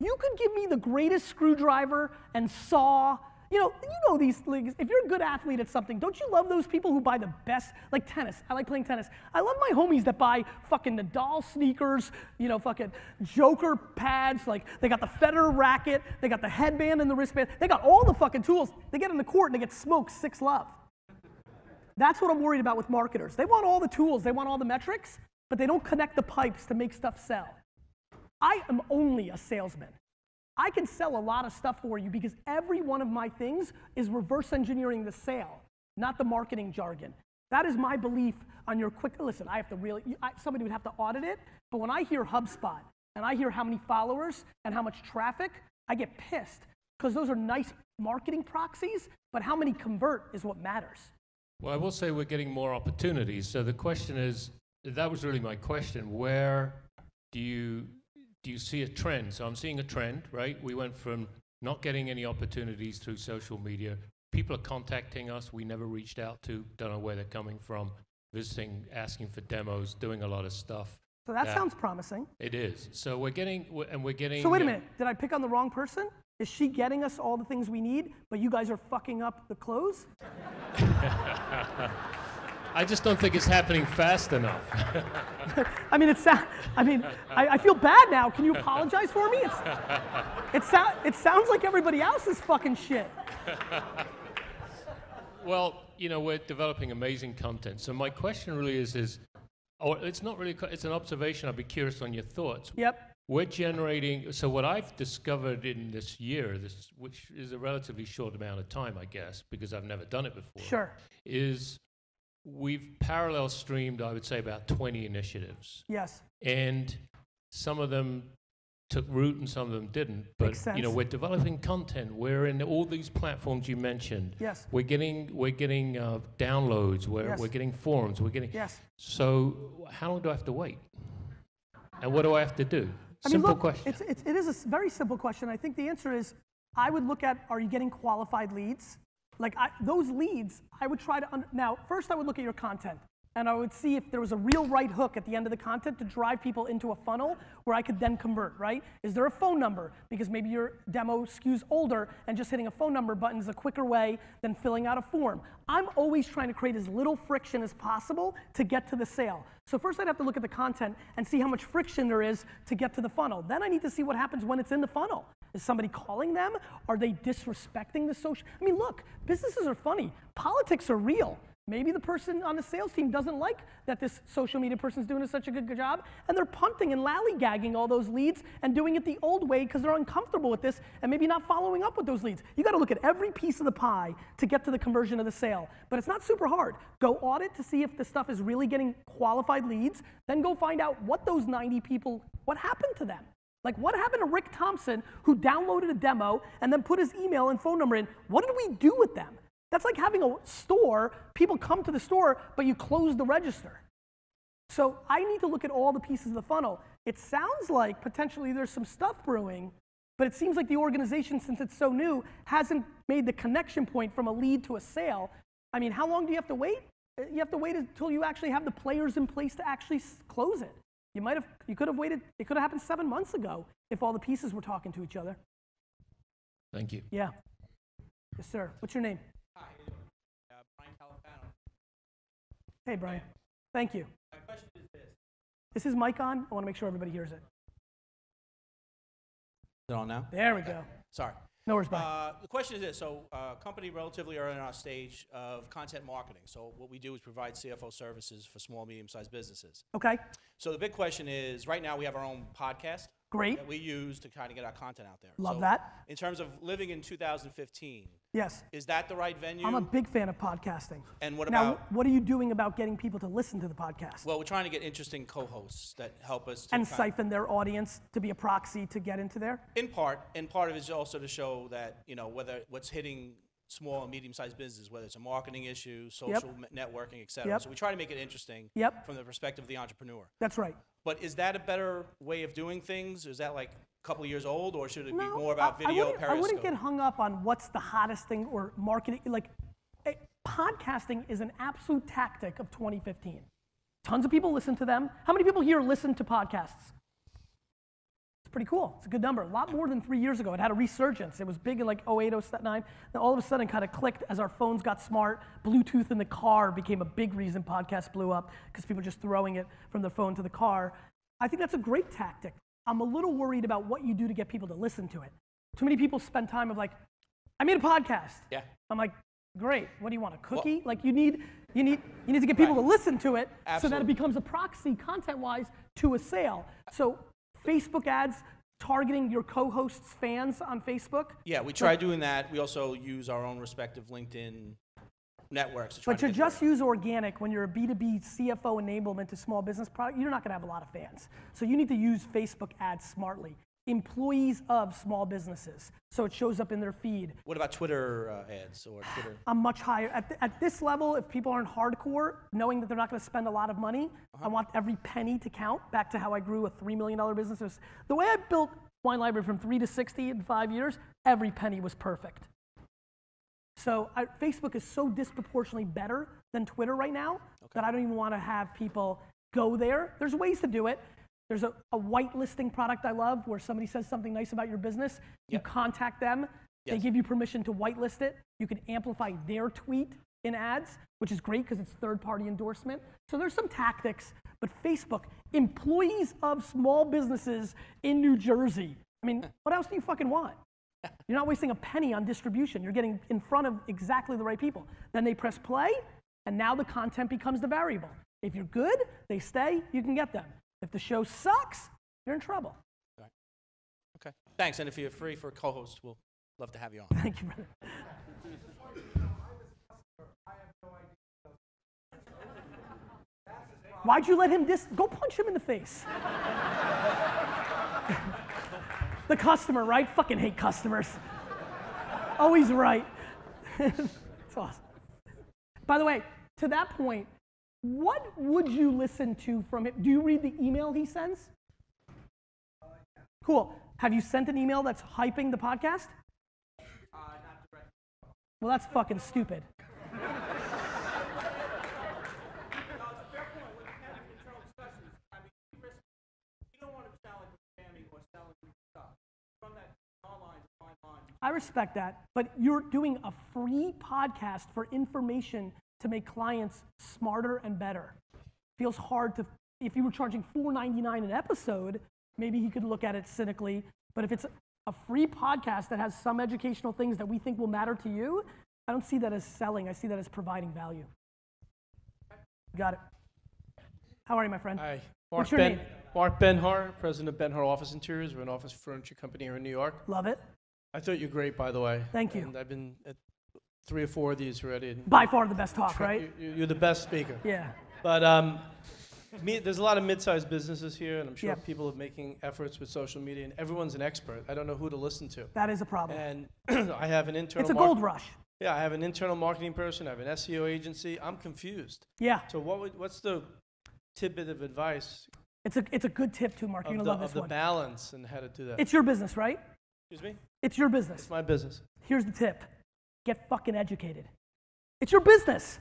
you could give me the greatest screwdriver and saw. You know these things. If you're a good athlete at something, don't you love those people who buy the best, like tennis? I like playing tennis. I love my homies that buy fucking Nadal sneakers, fucking Joker pads, like they got the Federer racket, they got the headband and the wristband, they got all the fucking tools. They get in the court and they get smoked 6-love. That's what I'm worried about with marketers. They want all the tools, they want all the metrics, but they don't connect the pipes to make stuff sell. I am only a salesman. I can sell a lot of stuff for you because every one of my things is reverse engineering the sale, not the marketing jargon. That is my belief on your quick, listen, I have to really, somebody would have to audit it, but when I hear HubSpot and I hear how many followers and how much traffic, I get pissed because those are nice marketing proxies, but how many convert is what matters. Well, I will say we're getting more opportunities. So the question is, that was really my question, where do you see a trend? So I'm seeing a trend, right? We went from not getting any opportunities through social media. People are contacting us we never reached out to, don't know where they're coming from, visiting, asking for demos, doing a lot of stuff. So that sounds promising. It is. So we're getting... So wait a minute, did I pick on the wrong person? Is she getting us all the things we need, but you guys are fucking up the clothes? I just don't think it's happening fast enough. I mean, I feel bad now. Can you apologize for me? It sounds like everybody else's fucking shit. Well, we're developing amazing content. So my question really is it's not really, it's an observation. I'd be curious on your thoughts. Yep. We're generating, so what I've discovered in this year, which is a relatively short amount of time, I guess, because I've never done it before. Sure. Is we've parallel streamed, I would say, about 20 initiatives. Yes. And some of them took root and some of them didn't. But Makes sense. we're developing content. We're in all these platforms you mentioned. Yes. We're getting downloads. We're getting forums. We're getting. Yes. So how long do I have to wait? And what do I have to do? Simple question. It is a very simple question. I think the answer is, I would look at, are you getting qualified leads? Those leads, I would try to, now, first I would look at your content, and I would see if there was a real right hook at the end of the content to drive people into a funnel where I could then convert, right? Is there a phone number? Because maybe your demo skews older, and just hitting a phone number button is a quicker way than filling out a form. I'm always trying to create as little friction as possible to get to the sale. So first I'd have to look at the content and see how much friction there is to get to the funnel. Then I need to see what happens when it's in the funnel. Is somebody calling them? Are they disrespecting the social? I mean, look, businesses are funny. Politics are real. Maybe the person on the sales team doesn't like that this social media person's doing such a good job, and they're punting and lollygagging all those leads and doing it the old way because they're uncomfortable with this and maybe not following up with those leads. You got to look at every piece of the pie to get to the conversion of the sale. But it's not super hard. Go audit to see if the stuff is really getting qualified leads, then go find out what those 90 people, what happened to them. Like, what happened to Rick Thompson, who downloaded a demo and then put his email and phone number in? What did we do with them? That's like having a store, people come to the store, but you close the register. So I need to look at all the pieces of the funnel. It sounds like potentially there's some stuff brewing, but it seems like the organization, since it's so new, hasn't made the connection point from a lead to a sale. I mean, how long do you have to wait? You have to wait until you actually have the players in place to actually close it. You could have waited, it could have happened 7 months ago if all the pieces were talking to each other. Thank you. Yeah. Yes, sir. What's your name? Hi, how you doing? Brian Califano. Hey, Brian. Thank you. My question is this. Is his mic on? I want to make sure everybody hears it. Is it on now? There we go. Sorry. No worries, Brian. The question is this. So, company relatively early in our stage of content marketing. So what we do is provide CFO services for small, medium-sized businesses. Okay. So the big question is, right now we have our own podcast Great. that we use to kind of get our content out there. Love So that. In terms of living in 2015, Yes. is that the right venue? I'm a big fan of podcasting. And what Now, about, what are you doing about getting people to listen to the podcast? well, we're trying to get interesting co-hosts that help us to And kind of- siphon their audience to be a proxy to get into there? in part of it is also to show that, whether what's hitting small and medium-sized businesses, whether it's a marketing issue, social networking, et cetera. Yep. So we try to make it interesting Yep. from the perspective of the entrepreneur. That's right. But is that a better way of doing things? Is that like a couple of years old, or should it be No, more about video, I wouldn't get Periscope? hung up on what's the hottest thing or marketing. Like, podcasting is an absolute tactic of 2015. Tons of people listen to them. How many people here listen to podcasts? It's pretty cool. It's a good number. A lot more than 3 years ago. It had a resurgence. It was big in like 08, 09. Then all of a sudden kind of clicked as our phones got smart. Bluetooth in the car became a big reason podcasts blew up because people were just throwing it from their phone to the car. I think that's a great tactic. I'm a little worried about what you do to get people to listen to it. Too many people spend time of like, I made a podcast. Yeah. I'm like, great. What do you want, a cookie? Like you need to get people to listen to it so that Absolutely. it becomes a proxy content-wise to a sale. So Facebook ads targeting your co-host's fans on Facebook. Yeah, we try doing that. We also use our own respective LinkedIn networks. To try But to to get the just word out. use organic when you're a B2B CFO enablement to small business product, you're not going to have a lot of fans. So you need to use Facebook ads smartly. Employees of small businesses, so it shows up in their feed. What about Twitter ads or Twitter? I'm much higher. At this level, if people aren't hardcore, knowing that they're not going to spend a lot of money, I want every penny to count. Back to how I grew a $3 million business. The way I built Wine Library from 3 to 60 in 5 years, every penny was perfect. So Facebook is so disproportionately better than Twitter right now that I don't even want to have people go there. There's ways to do it. There's a whitelisting product I love where somebody says something nice about your business. You contact them. They Yes. give you permission to whitelist it. You can amplify their tweet in ads, which is great because it's third-party endorsement. So there's some tactics. But Facebook, employees of small businesses in New Jersey. I mean, what else do you fucking want? You're not wasting a penny on distribution. You're getting in front of exactly the right people. Then they press play, and now the content becomes the variable. If you're good, they stay, you can get them. If the show sucks, you're in trouble. Right. Okay. Thanks. And if you're free for a co-host, we'll love to have you on. Thank you, brother. Why'd you let him go punch him in the face. The customer, right? Fucking hate customers. Always right. It's awesome. By the way, to that point, what would you listen to from him? Do you read the email he sends? Cool. Have you sent an email that's hyping the podcast? Not directly. Well, that's fucking stupid. No, it's a fair point. When you have internal discussions, I mean, you don't want to sound like you're spamming or selling stuff. From that online to online. I respect that, but you're doing a free podcast for information to make clients smarter and better. Feels hard to, if you were charging $4.99 an episode, maybe he could look at it cynically, but if it's a free podcast that has some educational things that we think will matter to you, I don't see that as selling, I see that as providing value. Got it. How are you, my friend? Hi, What's your name? Mark Benhar, president of Benhar Office Interiors. We're an office furniture company here in New York. Love it. I thought you're great, by the way. Thank you. And I've been at 3 or 4 of these already. And By far the best talk, right? You're the best speaker. Yeah. But there's a lot of mid-sized businesses here, and I'm sure Yep. people are making efforts with social media, and everyone's an expert. I don't know who to listen to. That is a problem. And I have an internal It's a gold rush. Yeah, I have an internal marketing person. I have an SEO agency. I'm confused. Yeah. So what's the tidbit of advice It's a good tip too, Mark. You're gonna love this of the one. balance and how to do that? It's your business, right? Excuse me? It's your business. It's my business. Here's the tip. Get fucking educated. It's your business.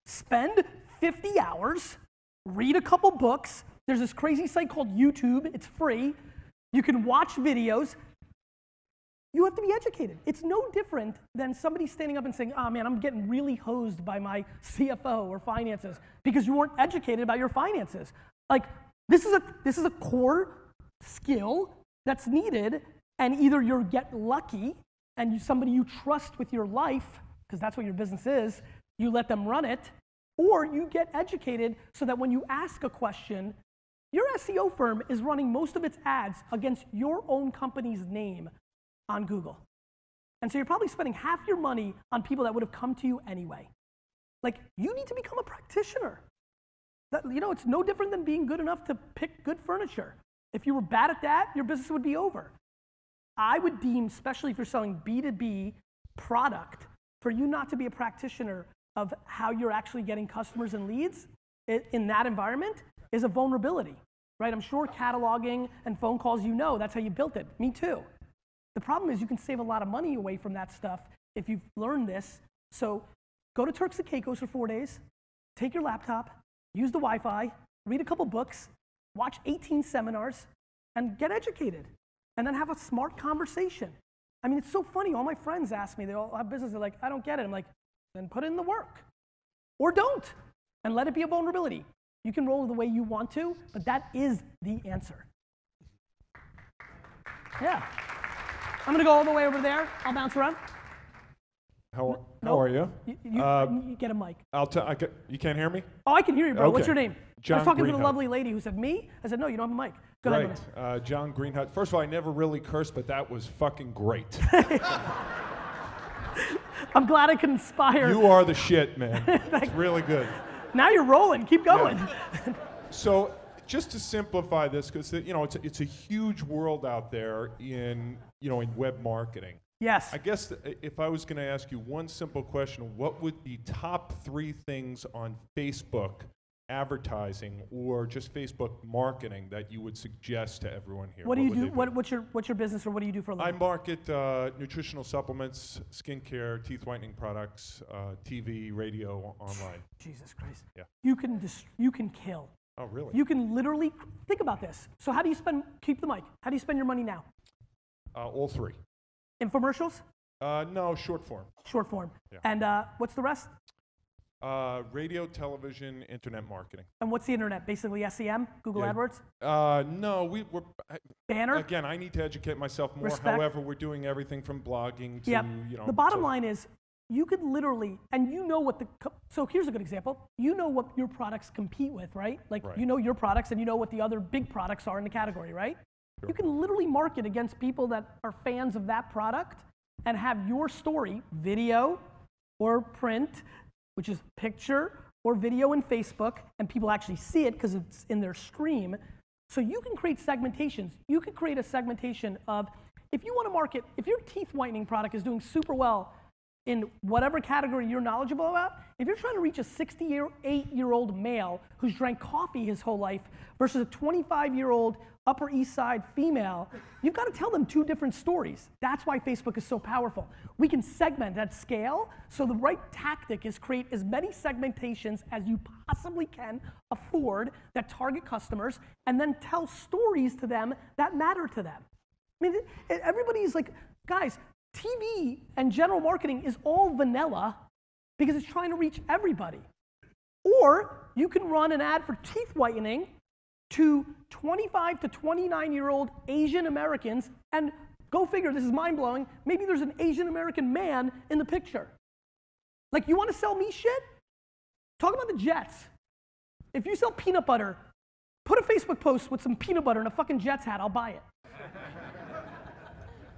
Spend 50 hours, read a couple books. There's this crazy site called YouTube. It's free. You can watch videos. You have to be educated. It's no different than somebody standing up and saying, oh man, I'm getting really hosed by my CFO or finances because you weren't educated about your finances. Like, this is a core skill that's needed, and either you get lucky and somebody you trust with your life, because that's what your business is, you let them run it, or you get educated so that when you ask a question, your SEO firm is running most of its ads against your own company's name on Google. And so you're probably spending half your money on people that would have come to you anyway. Like, you need to become a practitioner. It's no different than being good enough to pick good furniture. If you were bad at that, your business would be over. I would deem, especially if you're selling B2B product, for you not to be a practitioner of how you're actually getting customers and leads in that environment is a vulnerability, right? I'm sure cataloging and phone calls, that's how you built it. Me too. The problem is you can save a lot of money away from that stuff if you've learned this. So go to Turks and Caicos for 4 days, take your laptop, use the Wi-Fi, read a couple books, watch 18 seminars, and get educated. And then have a smart conversation. I mean, it's so funny. All my friends ask me, they all have business, they're like, I don't get it. I'm like, then put in the work. Or don't, and let it be a vulnerability. You can roll the way you want to, but that is the answer. Yeah. I'm gonna go all the way over there. I'll bounce around. How are you? You get a mic. You can't hear me? Oh, I can hear you, bro. Okay. What's your name? John I was talking to the Greenhut. lovely lady who said, me? I said, no, you don't have a mic. Go ahead, Right. John Greenhut. First of all, I never really cursed, but that was fucking great. I'm glad I could inspire. You are the shit, man. It's really good. Now you're rolling. Keep going. Yeah. So just to simplify this, because it's a huge world out there in web marketing. Yes. I guess if I was going to ask you one simple question, what would be top 3 things on Facebook advertising or just Facebook marketing that you would suggest to everyone here? What do you do? What's your business, or what do you do for a living? I market nutritional supplements, skincare, teeth whitening products, TV, radio, online. Jesus Christ. Yeah. You can kill. Oh, really? You can literally think about this. So how do you keep the mic? How do you spend your money now? All 3. Infomercials? No, short form. Short form. Yeah. And what's the rest? Radio, television, internet marketing. And what's the internet? Basically SEM, Google Yeah. AdWords? No, we're Banner? again, I need to educate myself more. Respect. However, we're doing everything from blogging to, Yep. The bottom line is, you could literally, and so here's a good example. You know what your products compete with, right? Like, Right. you know your products and you know what the other big products are in the category, right? Sure. You can literally market against people that are fans of that product and have your story, video or print, which is picture or video in Facebook, and people actually see it because it's in their stream. So you can create segmentations. You could create a segmentation of, if you want to market, if your teeth whitening product is doing super well in whatever category you're knowledgeable about, if you're trying to reach a 68-year-old male who's drank coffee his whole life versus a 25-year-old Upper East Side female, you've got to tell them 2 different stories. That's why Facebook is so powerful. We can segment at scale, so the right tactic is create as many segmentations as you possibly can afford that target customers, and then tell stories to them that matter to them. I mean, everybody's like, guys, TV and general marketing is all vanilla because it's trying to reach everybody. Or you can run an ad for teeth whitening to 25 to 29-year-old Asian Americans, and go figure, this is mind-blowing, maybe there's an Asian American man in the picture. Like, you want to sell me shit? Talk about the Jets. If you sell peanut butter, put a Facebook post with some peanut butter and a fucking Jets hat, I'll buy it.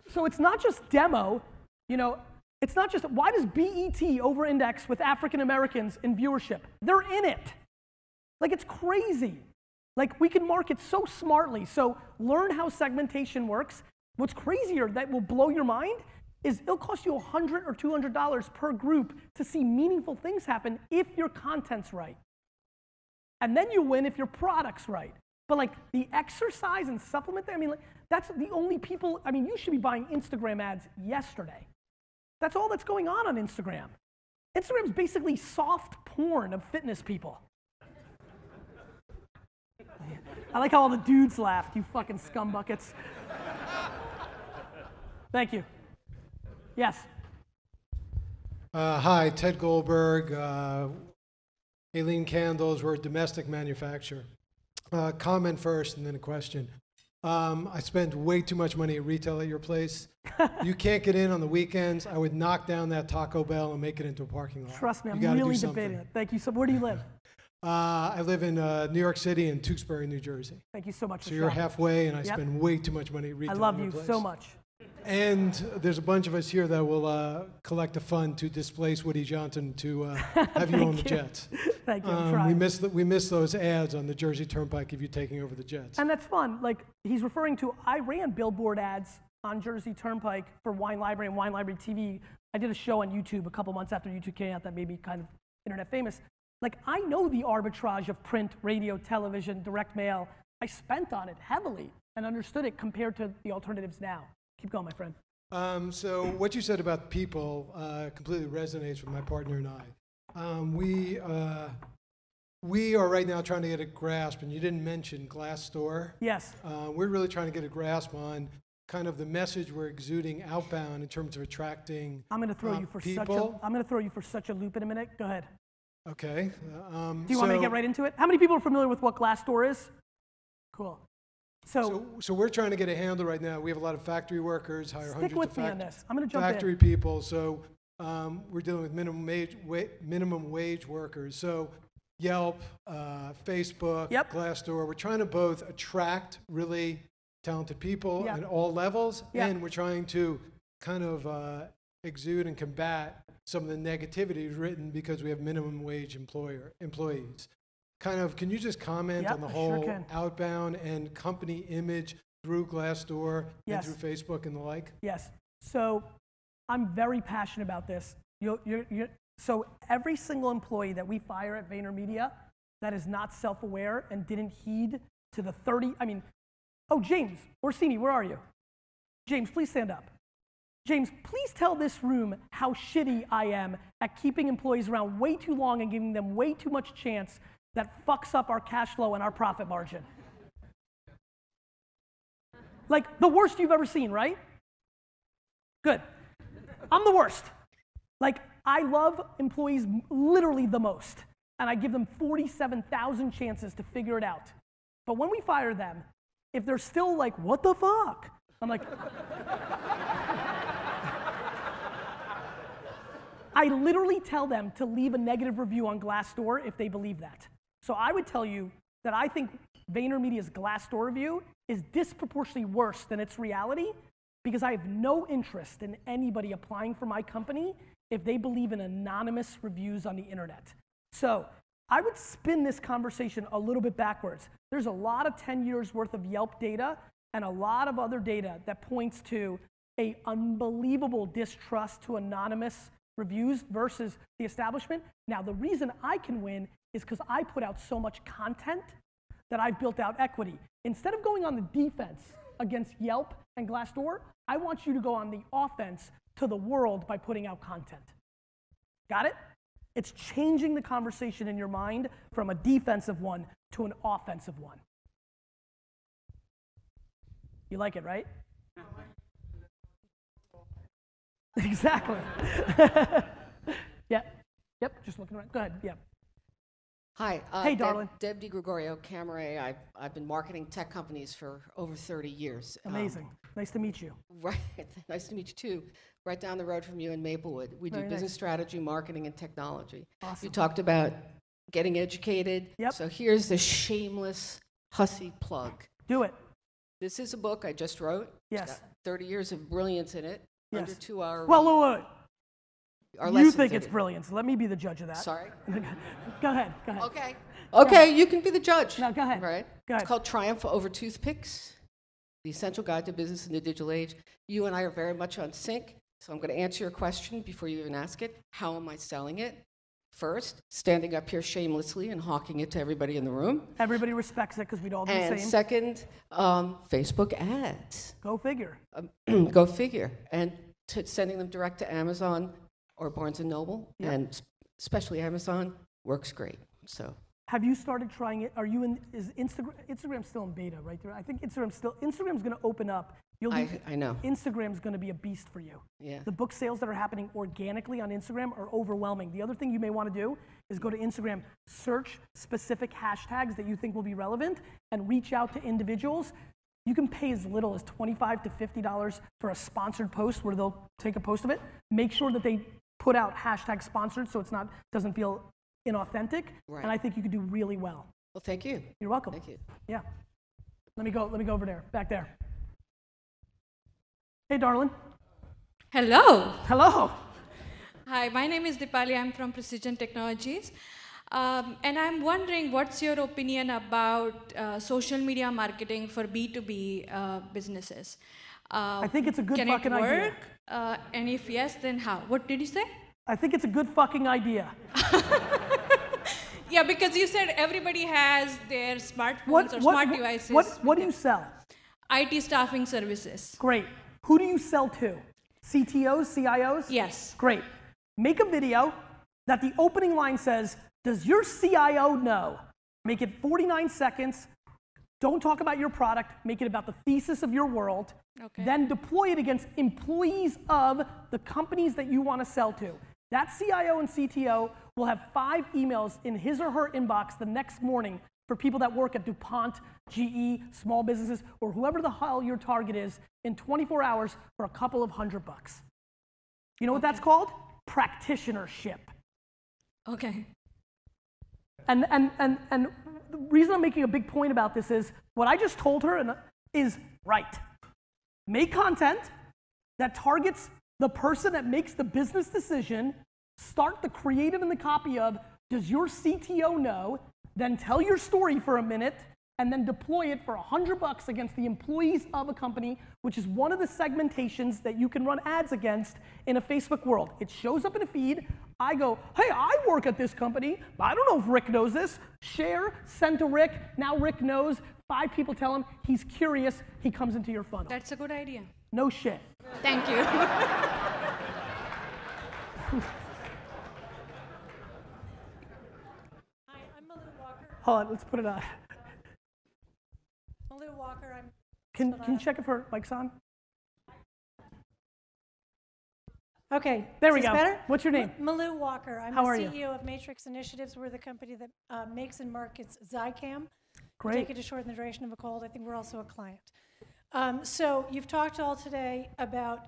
So it's not just demo, it's not just, why does BET over-index with African Americans in viewership? They're in it. Like, it's crazy. Like, we can market so smartly. So learn how segmentation works. What's crazier, that will blow your mind, is it'll cost you $100 or $200 per group to see meaningful things happen if your content's right. And then you win if your product's right. But like the exercise and supplement, I mean, like, that's the only people, I mean, you should be buying Instagram ads yesterday. That's all that's going on Instagram. Instagram's basically soft porn of fitness people. I like how all the dudes laughed, you fucking scumbuckets. Thank you. Yes. Hi, Ted Goldberg, Aileen Candles, we're a domestic manufacturer. Comment first and then a question. I spend way too much money at retail at your place. You can't get in on the weekends. I would knock down that Taco Bell and make it into a parking lot. Trust me, I'm You gotta really do something. debating it. Thank you. So where do you live? I live in New York City and Tewksbury, New Jersey. Thank you so much So for you're shopping. halfway, and I Yep. spend way too much money at I retail. love at your you place. so much. And there's a bunch of us here that will collect a fund to displace Woody Johnson to have you on the Jets. Thank you. I'm trying. We miss those ads on the Jersey Turnpike if you're taking over the Jets. And that's fun. Like he's referring to, I ran billboard ads on Jersey Turnpike for Wine Library and Wine Library TV. I did a show on YouTube a couple months after YouTube came out that made me kind of internet famous. Like I know the arbitrage of print, radio, television, direct mail. I spent on it heavily and understood it compared to the alternatives now. Keep going, my friend. So what you said about people completely resonates with my partner and I. We are right now trying to get a grasp, and you didn't mention Glassdoor. Yes. We're really trying to get a grasp on kind of the message we're exuding outbound in terms of attracting I'm going to throw you for people. I'm going to throw you for such a loop in a minute. Go ahead. Okay. Do you want me to get right into it? How many people are familiar with what Glassdoor is? Cool. So we're trying to get a handle right now. We have a lot of factory workers, hire stick hundreds with of me on this. I'm going to jump factory in. people. So we're dealing with minimum wage workers. So Yelp, Facebook, Yep. Glassdoor. We're trying to both attract really talented people Yep. at all levels, Yep. and we're trying to kind of exude and combat some of the negativity written because we have minimum wage employees. Kind of, can you just comment Yep, on the I whole sure can. outbound and company image through Glassdoor Yes. and through Facebook and the like? Yes. So I'm very passionate about this. So every single employee that we fire at VaynerMedia that is not self-aware and didn't heed to the 30, James Orsini, where are you? James, please stand up. James, please tell this room how shitty I am at keeping employees around way too long and giving them way too much chance that fucks up our cash flow and our profit margin. Like the worst you've ever seen, right? Good. I'm the worst. Like I love employees literally the most, and I give them 47,000 chances to figure it out. But when we fire them, if they're still like, what the fuck? I'm like, I literally tell them to leave a negative review on Glassdoor if they believe that. So I would tell you that I think VaynerMedia's Glassdoor review is disproportionately worse than its reality because I have no interest in anybody applying for my company if they believe in anonymous reviews on the internet. So I would spin this conversation a little bit backwards. There's a lot of 10 years worth of Yelp data and a lot of other data that points to an unbelievable distrust to anonymous reviews versus the establishment. Now, the reason I can win is because I put out so much content that I've built out equity. Instead of going on the defense against Yelp and Glassdoor, I want you to go on the offense to the world by putting out content. Got it? It's changing the conversation in your mind from a defensive one to an offensive one. You like it, right? Exactly. Yeah. Yep, just looking around. Go ahead, yeah. Hi. Hey, darling. Deb DiGregorio, Camera. I've been marketing tech companies for over 30 years. Amazing. Nice to meet you. Right. Nice to meet you, too. Right down the road from you in Maplewood. We do Very business nice. strategy, marketing, and technology. Awesome. You talked about getting educated. Yep. So here's the shameless hussy plug. Do it. This is a book I just wrote. It's Yes. got 30 years of brilliance in it. Yes. Under 2 hour. Well, wait. Our You lessons think in it's it. brilliant, so let me be the judge of that. Sorry. Go ahead. Okay. Okay, you can be the judge. No, go ahead. Right? Go ahead. It's called Triumph Over Toothpicks, the essential guide to business in the digital age. You and I are very much on sync. So I'm going to answer your question before you even ask it. How am I selling it? First, standing up here shamelessly and hawking it to everybody in the room. Everybody respects it because we'd all do the And same. second, Facebook ads. Go figure. Go figure. And sending them direct to Amazon or Barnes & Noble, Yep. and especially Amazon, works great. So. Have you started trying it? Are you in? Is Instagram's still in beta, right? I think Instagram's going to open up. I know. Instagram's going to be a beast for you. Yeah. The book sales that are happening organically on Instagram are overwhelming. The other thing you may want to do is go to Instagram, search specific hashtags that you think will be relevant, and reach out to individuals. You can pay as little as $25 to $50 for a sponsored post where they'll take a post of it. Make sure that they put out hashtag sponsored so doesn't feel inauthentic. Right. And I think you could do really well. Well, thank you. You're welcome. Thank you. Yeah. Let me go over there, back there. Hey, darling. Hello. Hello. Hi, my name is Dipali. I'm from Precision Technologies. And I'm wondering, what's your opinion about social media marketing for B2B businesses? I think it's a good can fucking it idea. work? And if yes, then how? What did you say? I think it's a good fucking idea. Yeah, because you said everybody has their smartphones or smart devices. What do you sell? IT staffing services. Great. Who do you sell to? CTOs, CIOs? Yes. Great. Make a video that the opening line says, does your CIO know? Make it 49 seconds. Don't talk about your product. Make it about the thesis of your world. Okay. Then deploy it against employees of the companies that you want to sell to. That CIO and CTO will have 5 emails in his or her inbox the next morning for people that work at DuPont, GE, small businesses, or whoever the hell your target is in 24 hours for a couple of $100. You know what that's called? Practitionership. Okay. And the reason I'm making a big point about this is what I just told her is right. Make content that targets the person that makes the business decision. Start the creative and the copy of, does your CTO know? Then tell your story for a minute, and then deploy it for $100 against the employees of a company, which is one of the segmentations that you can run ads against in a Facebook world. It shows up in a feed. I go, hey, I work at this company. I don't know if Rick knows this. Share, send to Rick. Now Rick knows. 5 people tell him. He's curious. He comes into your funnel. That's a good idea. No shit. Thank you. Hold on, let's put it on. Malou Walker, Can you check if her mic's on? Okay. There we is this go. Better? What's your name? Malou Walker. I'm How the are you? CEO of Matrix Initiatives. We're the company that makes and markets Zycam. Great. Take it to shorten the duration of a cold. I think we're also a client. So you've talked all today about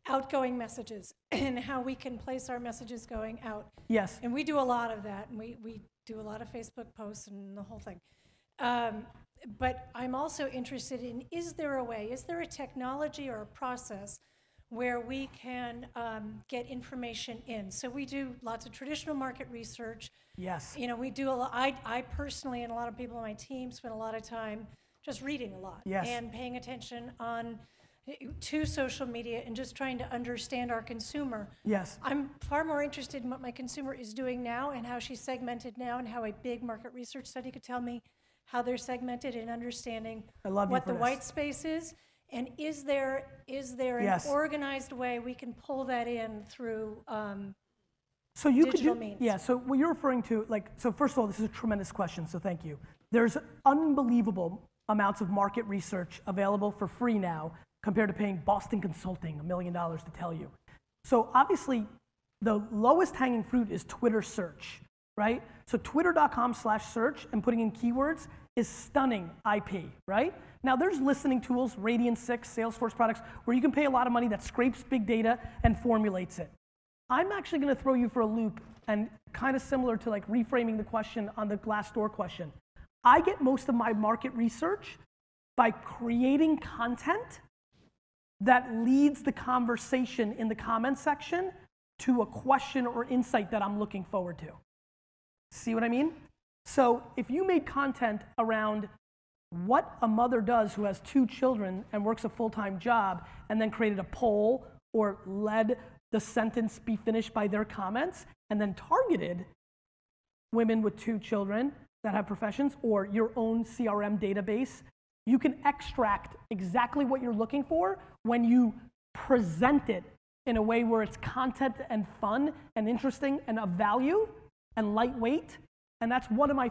outgoing messages and how we can place our messages going out. Yes. And we do a lot of that, and we do a lot of Facebook posts and the whole thing. But I'm also interested in, is there a technology or a process where we can get information in? So we do lots of traditional market research. Yes. You know, we do a lot. I personally, and a lot of people on my team, spend a lot of time just reading a lot. Yes. And paying attention to social media and just trying to understand our consumer. Yes. I'm far more interested in what my consumer is doing now and how she's segmented now, and how a big market research study could tell me how they're segmented, and understanding what the white space is. And is there an organized way we can pull that in through so you digital could do, means? Yeah, so what you're referring to, so first of all, this is a tremendous question, so thank you. There's unbelievable amounts of market research available for free now compared to paying Boston Consulting $1 million to tell you. So obviously, the lowest hanging fruit is Twitter search, right? So twitter.com/search and putting in keywords is stunning IP, right? Now there's listening tools, Radian6, Salesforce products, where you can pay a lot of money that scrapes big data and formulates it. I'm actually gonna throw you for a loop, and kind of similar to like reframing the question on the Glassdoor question. I get most of my market research by creating content that leads the conversation in the comment section to a question or insight that I'm looking forward to. See what I mean? So if you made content around what a mother does who has 2 children and works a full-time job, and then created a poll or let the sentence be finished by their comments, and then targeted women with 2 children that have professions, or your own CRM database, you can extract exactly what you're looking for when you present it in a way where it's content and fun and interesting and of value and lightweight. And that's one of my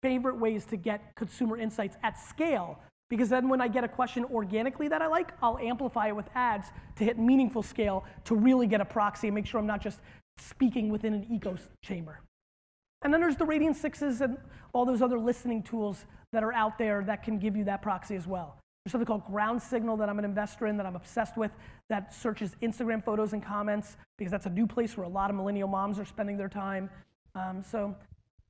favorite ways to get consumer insights at scale, because then when I get a question organically that I like, I'll amplify it with ads to hit meaningful scale to really get a proxy and make sure I'm not just speaking within an echo chamber. And then there's the Radiant 6s and all those other listening tools that are out there that can give you that proxy as well. There's something called Ground Signal that I'm an investor in, that I'm obsessed with, that searches Instagram photos and comments, because that's a new place where a lot of millennial moms are spending their time. So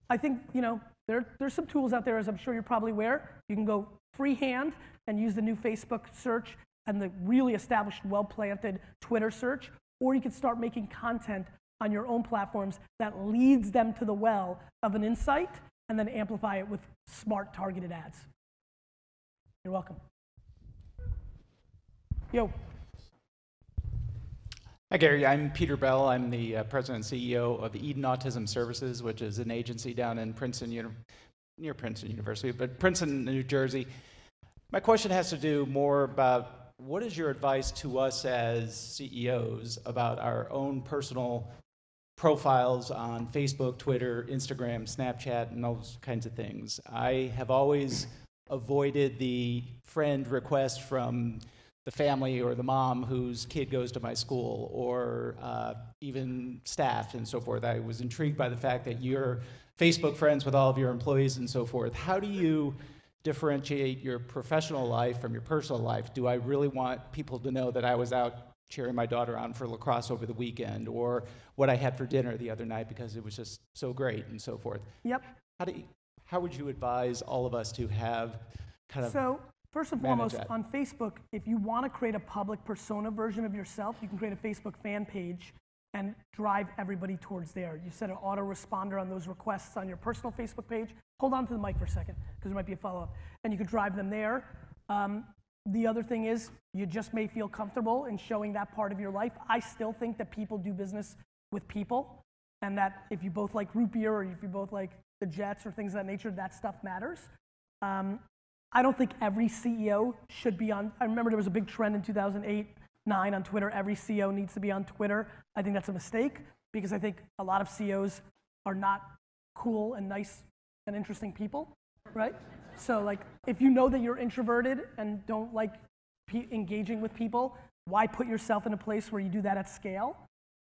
I think, you know, there's some tools out there, as I'm sure you're probably aware. You can go freehand and use the new Facebook search and the really established, well-planted Twitter search, or you can start making content on your own platforms that leads them to the well of an insight, and then amplify it with smart targeted ads. You're welcome. Yo. Hi, Gary. I'm Peter Bell. I'm the president and CEO of Eden Autism Services, which is an agency down in Princeton, near Princeton University, but Princeton, New Jersey. My question has to do more about what is your advice to us as CEOs about our own personal profiles on Facebook, Twitter, Instagram, Snapchat, and those kinds of things. I have always avoided the friend request from the family or the mom whose kid goes to my school, or even staff and so forth. I was intrigued by the fact that you're Facebook friends with all of your employees and so forth. How do you differentiate your professional life from your personal life? Do I really want people to know that I was out cheering my daughter on for lacrosse over the weekend, or what I had for dinner the other night because it was just so great and so forth? Yep. How would you advise all of us to have kind of So first and foremost, on Facebook, if you want to create a public persona version of yourself, you can create a Facebook fan page and drive everybody towards there. You set an autoresponder on those requests on your personal Facebook page. Hold on to the mic for a second, because there might be a follow-up. And you could drive them there. The other thing is, you just may feel comfortable in showing that part of your life. I still think that people do business with people, and that if you both like root beer, or if you both like the Jets or things of that nature, that stuff matters. I don't think every CEO should be on. I remember there was a big trend in 2008-9 on Twitter. Every CEO needs to be on Twitter. I think that's a mistake, because I think a lot of CEOs are not cool and nice and interesting people, right? So like, if you know that you're introverted and don't like engaging with people, why put yourself in a place where you do that at scale?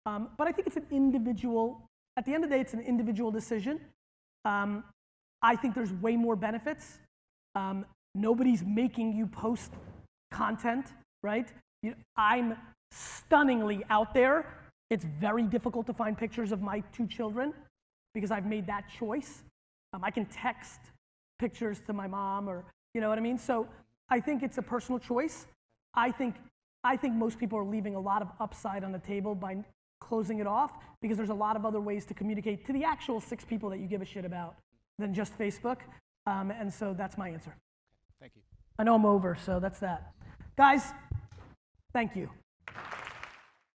But I think it's an individual, at the end of the day, it's an individual decision. I think there's way more benefits. Nobody's making you post content, right? I'm stunningly out there. It's very difficult to find pictures of my 2 children because I've made that choice. I can text pictures to my mom, or you know what I mean? So I think it's a personal choice. I think most people are leaving a lot of upside on the table by closing it off, because there's a lot of other ways to communicate to the actual 6 people that you give a shit about than just Facebook. And so that's my answer. Thank you. I know I'm over, so that's that. Guys, thank you.